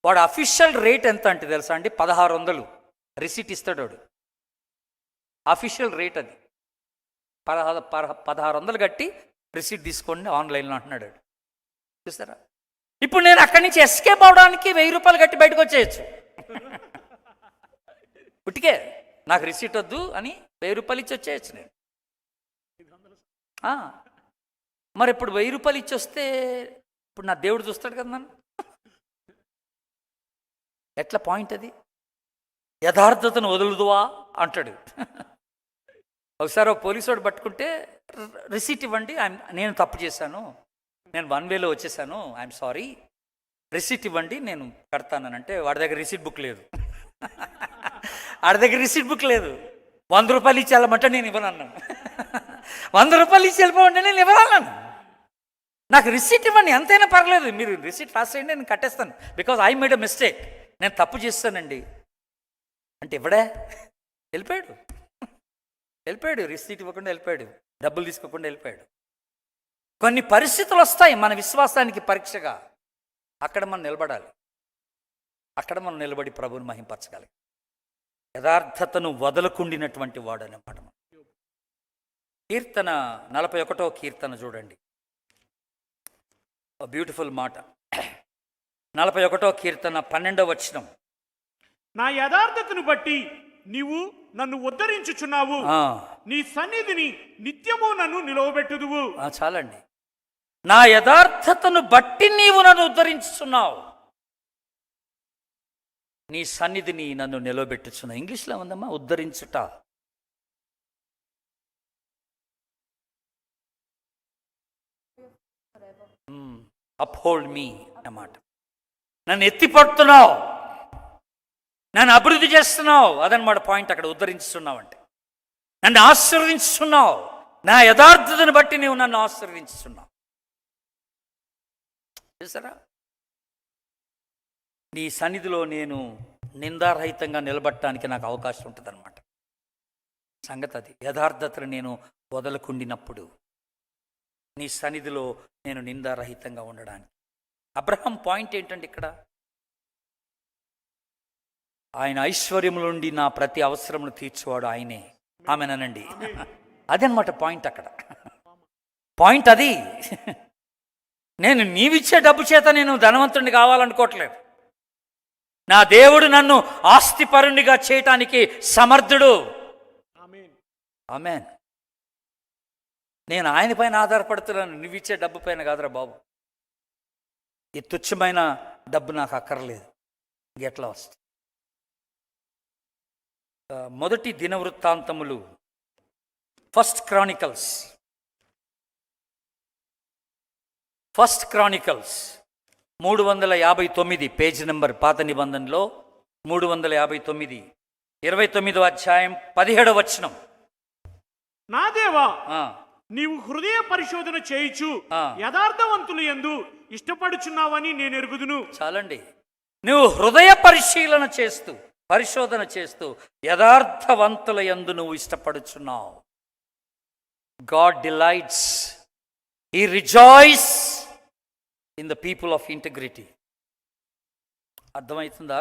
వాడు అఫీషియల్ రేట్ ఎంత అంటే తెలుసా అండి, 1600 రిసీట్ ఇస్తాడు వాడు. అఫీషియల్ రేట్ అది 1600 కట్టి రిసీట్ తీసుకోండి ఆన్లైన్లో అంటున్నాడు. చూస్తారా, ఇప్పుడు నేను అక్కడి నుంచి ఎస్కేప్ అవడానికి 1000 రూపాయలు కట్టి బయటకు వచ్చేయచ్చు. పుట్టికే నాకు రిసీట్ వద్దు అని 1000 రూపాయలు ఇచ్చి వచ్చేయచ్చు నేను. మరి ఇప్పుడు 1000 రూపాయలు ఇచ్చి వస్తే ఇప్పుడు నా దేవుడు చూస్తాడు కదా నన్ను. ఎట్లా పాయింట్ అది? యథార్థతను వదులుదువా అంటాడు. ఒకసారి ఒక పోలీసు పట్టుకుంటే రిసీట్ ఇవ్వండి, నేను తప్పు చేశాను, నేను 1 way వచ్చేసాను, ఐఎమ్ సారీ, రిసీట్ ఇవ్వండి నేను కడతానంటే వాడి దగ్గర రిసీట్ బుక్ లేదు. వాడి దగ్గర రిసీట్ బుక్ లేదు. 100 రూపాయలు ఇచ్చి వెళ్ళమంటే నేను ఇవ్వనన్నాను. 100 రూపాయలు ఇచ్చి వెళ్ళిపోమంటే నేను ఇవ్వనన్నాను. నాకు రిసీట్ ఇవ్వండి, ఎంతైనా పర్లేదు, మీరు రిసీట్ పాస్ చేయండి, నేను కట్టేస్తాను, because I made a mistake, నేను తప్పు చేస్తానండి అంటే ఇవ్వడే. వెళ్ళిపోయాడు, రిసీట్ ఇవ్వకుండా వెళ్ళిపోయాడు, డబ్బులు తీసుకోకుండా వెళ్ళిపోయాడు. కొన్ని పరిస్థితులు వస్తాయి మన విశ్వాసానికి పరీక్షగా. అక్కడ మనం నిలబడి ప్రభువుని మహింపరచగలి. యథార్థతను వదలకుండినటువంటి వాడు అన్నమాట. కీర్తన 41వ కీర్తన చూడండి, బ్యూటిఫుల్ మాట. 41వ కీర్తన 12వ వచనం.
నా యథార్థతను బట్టి నీవు నన్ను ఉద్ధరించుచున్నావు, నీ సన్నిధిని నిత్యము నన్ను నిలవబెట్టుదువు.
చాలండి. నా యథార్థతను బట్టి నీవు నన్ను ఉద్ధరించుచున్నావు, నీ సన్నిధిని నన్ను నిలవబెట్టుచున్నావు. ఇంగ్లీష్లో ఉందమ్మా ఉద్ధరించుట. అప్హోల్డ్ మీ అన్నమాట. నన్ను ఎత్తిపడుతున్నావు, నన్ను అభివృద్ధి చేస్తున్నావు, అదనమాట పాయింట్ అక్కడ. ఉద్ధరించుతున్నావు అంటే నన్ను ఆశీర్వదించుతున్నావు, నా యథార్థతను బట్టి నీవు నన్ను ఆశీర్వదించుతున్నావు. చూసారా, నీ సన్నిధిలో నేను నిందారహితంగా నిలబడటానికి నాకు అవకాశం ఉంటుంది అనమాట. సంగతి అది. యథార్థతను నేను వదలకుండినప్పుడు నీ సన్నిధిలో నేను నిందారహితంగా ఉండడానికి. అబ్రహాం పాయింట్ ఏంటంటే ఇక్కడ, ఆయన ఐశ్వర్యముల నుండి నా ప్రతి అవసరమును తీర్చువాడు ఆయనే. ఆమెనండి. అదనమాట పాయింట్ అక్కడ. పాయింట్ అది. నేను నీవిచ్చే డబ్బు చేత నేను ధనవంతుడిని కావాలనుకోవట్లేదు. నా దేవుడు నన్ను ఆస్తిపరునిగా చేయటానికి సమర్థుడు. ఆమేన్. నేను ఆయన పైన ఆధారపడుతున్నాను, నువ్విచ్చే డబ్బు పైన కాదురా బాబు. ఈ తుచ్చమైన డబ్బు నాకు అక్కర్లేదు. ఎట్లా వస్తుంది? మొదటి దినవృత్తాంతములు, ఫస్ట్ క్రానికల్స్ 359 పేజ్ నెంబర్, పాత నిబంధనలో 359, 29వ అధ్యాయం 17వ వచనం.
నా దేవా, నీవు హృదయ పరిశోధన చేయుచు యథార్థవంతులు యందు ఇష్టపడుచున్నావని నేను ఎరుగుదును. చాలండి. నువ్వు హృదయ పరిశోధన చేస్తూ యథార్థవంతుల యందు నువ్వు ఇష్టపడుచున్నావు. God delights, he rejoices in the people of integrity. అర్థమవుతుందా?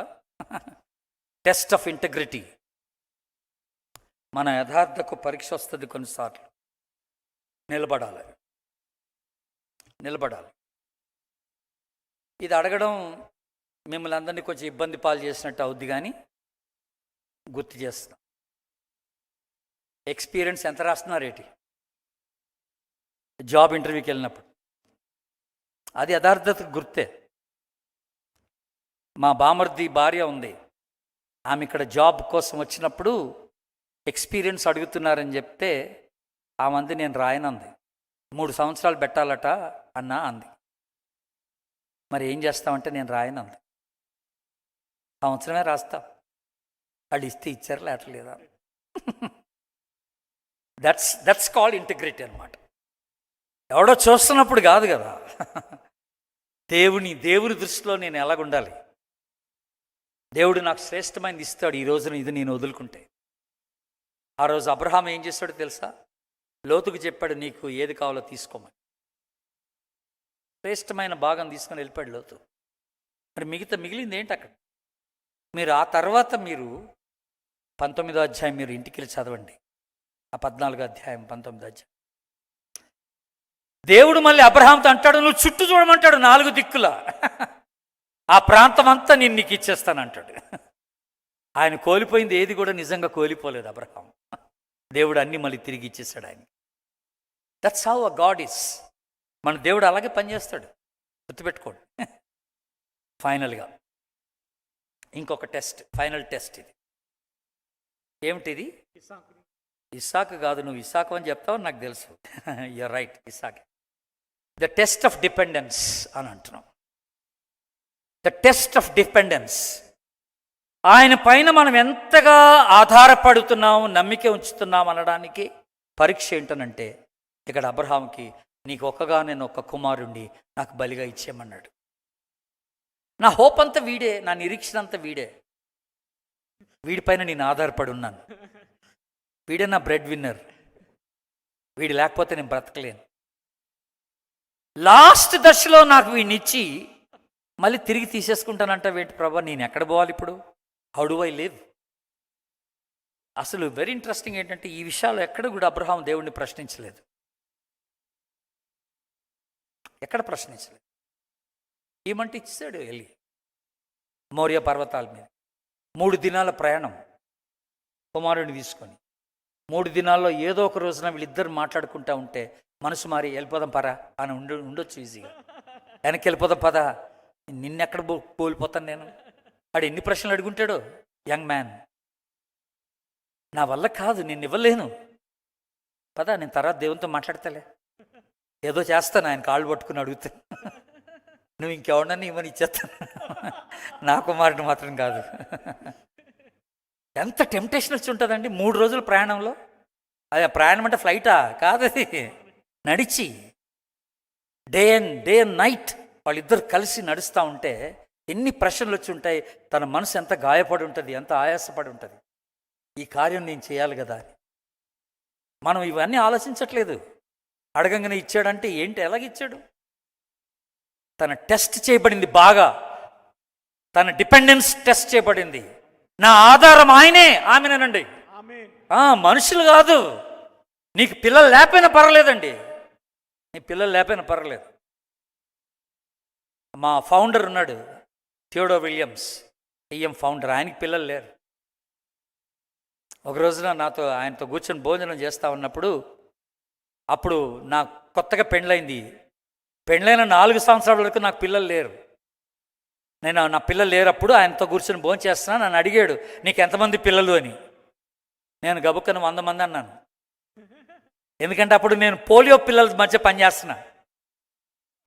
Test of integrity. మన యథార్థకు పరీక్ష వస్తుంది కొన్నిసార్లు. నిలబడాలి. ఇది అడగడం మిమ్మల్ని అందరినీ కొంచెం ఇబ్బంది పాలు చేసినట్టు అవుద్ది, కానీ గుర్తు చేస్తాం. ఎక్స్పీరియన్స్ ఎంత రాస్తున్నారేటి జాబ్ ఇంటర్వ్యూకి వెళ్ళినప్పుడు? అది యథార్థతకు గుర్తే. మా బామర్ది భార్య ఉంది,
ఆమె ఇక్కడ జాబ్ కోసం వచ్చినప్పుడు ఎక్స్పీరియన్స్ అడుగుతున్నారని చెప్తే ఆ మంది నేను రాయనంది. 3 సంవత్సరాలు పెట్టాలట అన్నా అంది. మరి ఏం చేస్తామంటే నేను రాయనంది. సంవత్సరమే రాస్తా, వాళ్ళు ఇస్తే ఇచ్చారు లేటలేదా. దట్స్ కాల్డ్ ఇంటిగ్రిటీ అనమాట. ఎవడో చూస్తున్నప్పుడు కాదు కదా, దేవుని దృష్టిలో నేను ఎలాగుండాలి. దేవుడు నాకు శ్రేష్టమైనది ఇస్తాడు. ఈ రోజున ఇది నేను వదులుకుంటే. ఆ రోజు అబ్రహాం ఏం చేస్తాడో తెలుసా? లోతుకు చెప్పాడు, నీకు ఏది కావాలో తీసుకోమని. శ్రేష్టమైన భాగం తీసుకొని వెళ్ళిపోయాడు లోతు. మరి మిగిలింది ఏంటి అక్కడ? మీరు ఆ తర్వాత మీరు 19వ అధ్యాయం మీరు ఇంటికి వెళ్ళి చదవండి. ఆ 14వ అధ్యాయం 19వ అధ్యాయం. దేవుడు మళ్ళీ అబ్రహాంతో అంటాడు, నువ్వు చుట్టూ చూడమంటాడు 4 దిక్కుల, ఆ ప్రాంతం అంతా నేను నీకు ఇచ్చేస్తానంటాడు. ఆయన కోల్పోయింది ఏది కూడా నిజంగా కోల్పోలేదు అబ్రహాం. దేవుడు అన్నీ మళ్ళీ తిరిగి ఇచ్చేస్తాడు ఆయన. That's how a God is. మన దేవుడు అలాగే పనిచేస్తాడు, గుర్తుపెట్టుకోండి. ఫైనల్గా ఇంకొక టెస్ట్, ఫైనల్ టెస్ట్ ఇది. ఏమిటిది? ఇస్సాకు కాదు, నువ్వు ఇస్సాకు అని చెప్తావు నాకు తెలుసు. You're right, Isaac. The test of dependence అని అంటున్నాం. The test of dependence. ఆయన పైన మనం ఎంతగా ఆధారపడుతున్నాం, నమ్మిక ఉంచుతున్నాం అనడానికి పరీక్ష ఏంటనంటే, ఇక్కడ అబ్రహాంకి నీకు నేను ఒక్క కుమారుణ్ణి నాకు బలిగా ఇచ్చేయమన్నాడు. నా హోప్ అంతా వీడే, నా నిరీక్షణ అంతా వీడే. వీడిపైన నేను ఆధారపడి ఉన్నాను. వీడే నా బ్రెడ్ విన్నర్. వీడు లేకపోతే నేను బ్రతకలేను. లాస్ట్ దశలో నాకు వీడినిచ్చి మళ్ళీ తిరిగి తీసేసుకుంటానంట. ఏంటి ప్రభా, నేను ఎక్కడ పోవాలి ఇప్పుడు? How do I live? అసలు వెరీ ఇంట్రెస్టింగ్ ఏంటంటే, ఈ విషయాలు ఎక్కడ కూడా అబ్రహాం దేవుడిని ప్రశ్నించలేదు. ఎక్కడ ప్రశ్నించలేదు. ఏమంటే ఇచ్చాడు వెళ్ళి మోరియా పర్వతాల మీద. 3 దినాల ప్రయాణం కుమారుడిని తీసుకొని. 3 దినాల్లో ఏదో ఒక రోజున వీళ్ళిద్దరు మాట్లాడుకుంటా ఉంటే మనసు మారి వెళ్ళిపోదాం పరా అని ఉండొచ్చు ఈజీగా. వెనక్కి వెళ్ళిపోదాం పదా, నిన్నెక్కడ కోల్పోతాను నేను. ఆడు ఎన్ని ప్రశ్నలు అడుగుంటాడో యంగ్ మ్యాన్. నా వల్ల కాదు, నేను ఇవ్వలేను, పదా నేను తర్వాత దేవునితో మాట్లాడతాలే, ఏదో చేస్తాను, ఆయన కాళ్ళు పట్టుకుని అడుగుతా, నువ్వు ఇంకెవడన్నా ఇవ్వని ఇచ్చేస్తాను, నా కుమారుడు మాత్రం కాదు. ఎంత టెంప్టేషన్ వచ్చి ఉంటుందండి 3 రోజుల ప్రయాణంలో. అదే ప్రయాణం అంటే ఫ్లైటా కాదు, అది నడిచి డే అండ్ నైట్ వాళ్ళిద్దరు కలిసి నడుస్తూ ఉంటే ఎన్ని ప్రశ్నలు వచ్చి ఉంటాయి. తన మనసు ఎంత గాయపడి ఉంటుంది, ఎంత ఆయాసపడి ఉంటుంది. ఈ కార్యం నేను చేయాలి కదా అని. మనం ఇవన్నీ ఆలోచించట్లేదు. అడగంగానే ఇచ్చాడంటే ఏంటి, ఎలాగిచ్చాడు? తన టెస్ట్ చేయబడింది బాగా, తన డిపెండెన్స్ టెస్ట్ చేయబడింది. నా ఆధారం ఆయనే, ఆమెనేనండి, మనుషులు కాదు. నీకు పిల్లలు లేకపోయినా పర్వాలేదండి, నీ పిల్లలు లేకపోయినా పర్వాలేదు. మా ఫౌండర్ ఉన్నాడు, థియోడోర్ విలియమ్స్, ఈఎం ఫౌండర్. ఆయనకి పిల్లలు లేరు. ఒక రోజున ఆయనతో కూర్చొని భోజనం చేస్తూ ఉన్నప్పుడు, అప్పుడు నాకు కొత్తగా పెండ్లైంది. పెండ్లైన 4 సంవత్సరాల వరకు నాకు పిల్లలు లేరు. నా పిల్లలు లేరప్పుడు ఆయనతో కూర్చొని భోజనం చేస్తున్నాను. నన్ను అడిగాడు, నీకు ఎంతమంది పిల్లలు అని. నేను గబుక్కను 100 మంది అన్నాను. ఎందుకంటే అప్పుడు నేను పోలియో పిల్లల మధ్య పనిచేస్తున్నా.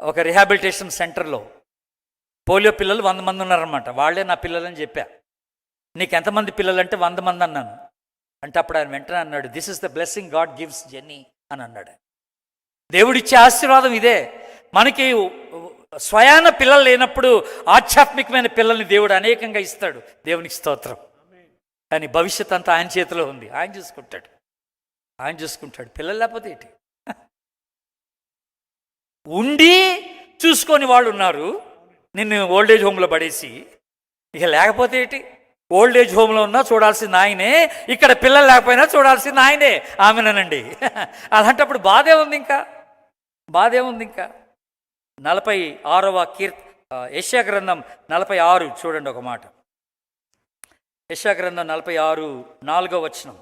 ఒక రిహాబిలిటేషన్ సెంటర్లో పోలియో పిల్లలు 100 మంది ఉన్నారన్నమాట. వాళ్ళే నా పిల్లలని చెప్పా. నీకు ఎంతమంది పిల్లలు అంటే 100 మంది అన్నాను. అంటే అప్పుడు ఆయన వెంటనే అన్నాడు, this is the blessing God gives jenny అని అన్నాడు. దేవుడిచ్చే ఆశీర్వాదం ఇదే. మనకి స్వయాన పిల్లలు లేనప్పుడు ఆధ్యాత్మికమైన పిల్లల్ని దేవుడు అనేకంగా ఇస్తాడు. దేవునికి స్తోత్రం. కానీ భవిష్యత్ అంతా ఆయన చేతిలో ఉంది. ఆయన చూసుకుంటాడు. పిల్లలు లేకపోతే ఏంటి? ఉండి చూసుకొని వాళ్ళు ఉన్నారు, నిన్ను ఓల్డేజ్ హోమ్లో పడేసి. ఇక లేకపోతే ఏంటి? ఓల్డేజ్ హోమ్లో ఉన్నా చూడాల్సింది ఆయనే, ఇక్కడ పిల్లలు లేకపోయినా చూడాల్సింది ఆయనే. ఆమెనండి. అలాంటప్పుడు బాధే ఉంది ఇంకా. 46వ యెషయా గ్రంథం 46 చూడండి ఒక మాట. యెషయా గ్రంథం 46 4వ వచనం.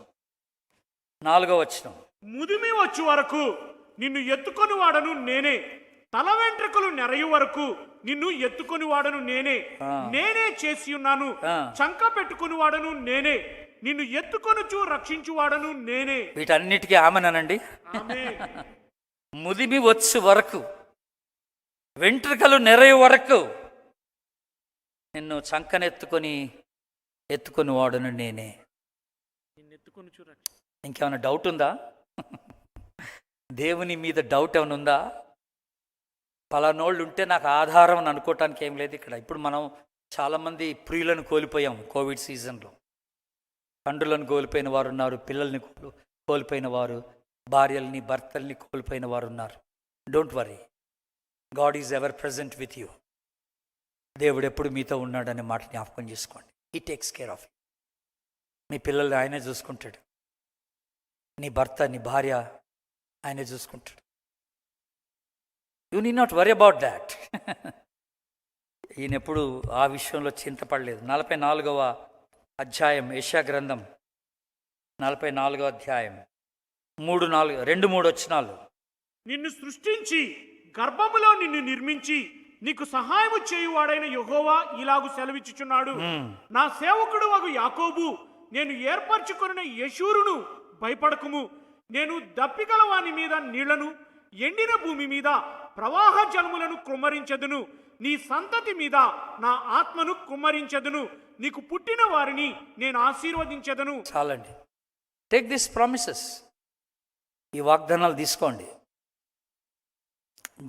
ముదిమి వచ్చు వరకు నిన్ను ఎత్తుకొని వాడను నేనే, తల వెంట్రుకలు నెరయు వరకు నిన్ను ఎత్తుకొని వాడను నేనే,
ఆ.
నేనే చేసి ఉన్నాను.
ఆ.
చంక పెట్టుకుని వాడను నేనే, నిన్ను ఎత్తుకొనుచు రక్షించు వాడను నేనే.
వీటన్నిటికీ ఆమెనండి.
ఆమేన్.
ముదిమి వచ్చు వరకు, వెంట్రుకలు నెరయ వరకు నిన్ను ఎత్తుకొని వాడును నేనే.
నిన్ను ఎత్తుకొనుచు రక్షించు.
ఇంకేమైనా డౌట్ ఉందా? దేవుని మీద డౌట్ ఏమైనా ఉందా? పలానోళ్ళు ఉంటే నాకు ఆధారం అని అనుకోవటానికి ఏం లేదు ఇక్కడ. ఇప్పుడు మనం చాలామంది ప్రియులను కోల్పోయాం కోవిడ్ సీజన్లో. తండ్రులను కోల్పోయిన వారు ఉన్నారు, పిల్లల్ని కోల్పోయిన వారు, భార్యల్ని భర్తల్ని కోల్పోయిన వారు ఉన్నారు. Don't worry, God is ever present with you. దేవుడు ఎప్పుడు మీతో ఉన్నాడనే మాట జ్ఞాపకం చేసుకోండి. He takes care of you. మీ పిల్లల్ని ఆయనే చూసుకుంటాడు, నీ భర్త నీ భార్య ఆయనే చూసుకుంటాడు. You need not worry about that. ఈయన ఎప్పుడు ఆ విషయంలో చింతపడలేదు. 44వ అధ్యాయం యెషయా గ్రంథం, 44వ అధ్యాయం 2-3 వచనాలు.
నిన్ను సృష్టించి గర్భములో నిన్ను నిర్మించి నీకు సహాయము చేయువాడైన యెహోవా ఇలాగు సెలవిచ్చుచున్నాడు. నా సేవకుడు వగు యాకోబు, నేను ఏర్పరచుకొనిన యెషూరును భయపడకుము. నేను దప్పిగల వాని మీద నీళ్లను, ఎండిన భూమి మీద ప్రవాహ జలములను కుమ్మరించెదను. నీ సంతతి మీద నా ఆత్మను కుమ్మరించెదను. నీకు పుట్టిన వారిని నేను ఆశీర్వదించెదను.
చాలండి. Take this promises. ఈ వాగ్దానాలు తీసుకోండి.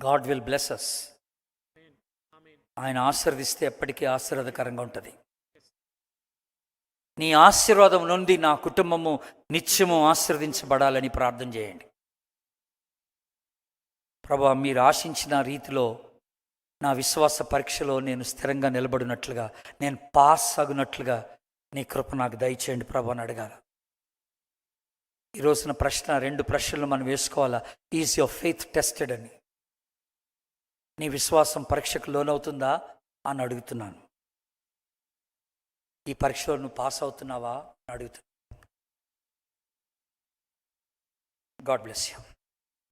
God will bless us. ఆయన ఆశీర్వదిస్తే ఎప్పటికీ ఆశీర్వాదకరంగా ఉంటుంది. నీ ఆశీర్వాదం నుండి నా కుటుంబము నిత్యము ఆశీర్వదించబడాలని ప్రార్థన చేయండి. ప్రభువా, మీరు ఆశించిన రీతిలో నా విశ్వాస పరీక్షలో నేను స్థిరంగా నిలబడినట్లుగా, నేను పాస్ అగునట్లుగా నీ కృప నాకు దయచేయండి ప్రభు అని అడగాల. ఈ రోజున ప్రశ్న, 2 ప్రశ్నలు మనం వేసుకోవాలా. ఈజ్ యువర్ ఫెయిత్ టెస్టెడ్ అని. నీ విశ్వాసం పరీక్షకు లోనవుతుందా అని అడుగుతున్నాను. ఈ పరీక్షలో నువ్వు పాస్ అవుతున్నావా అని అడుగుతున్నాను. God bless you.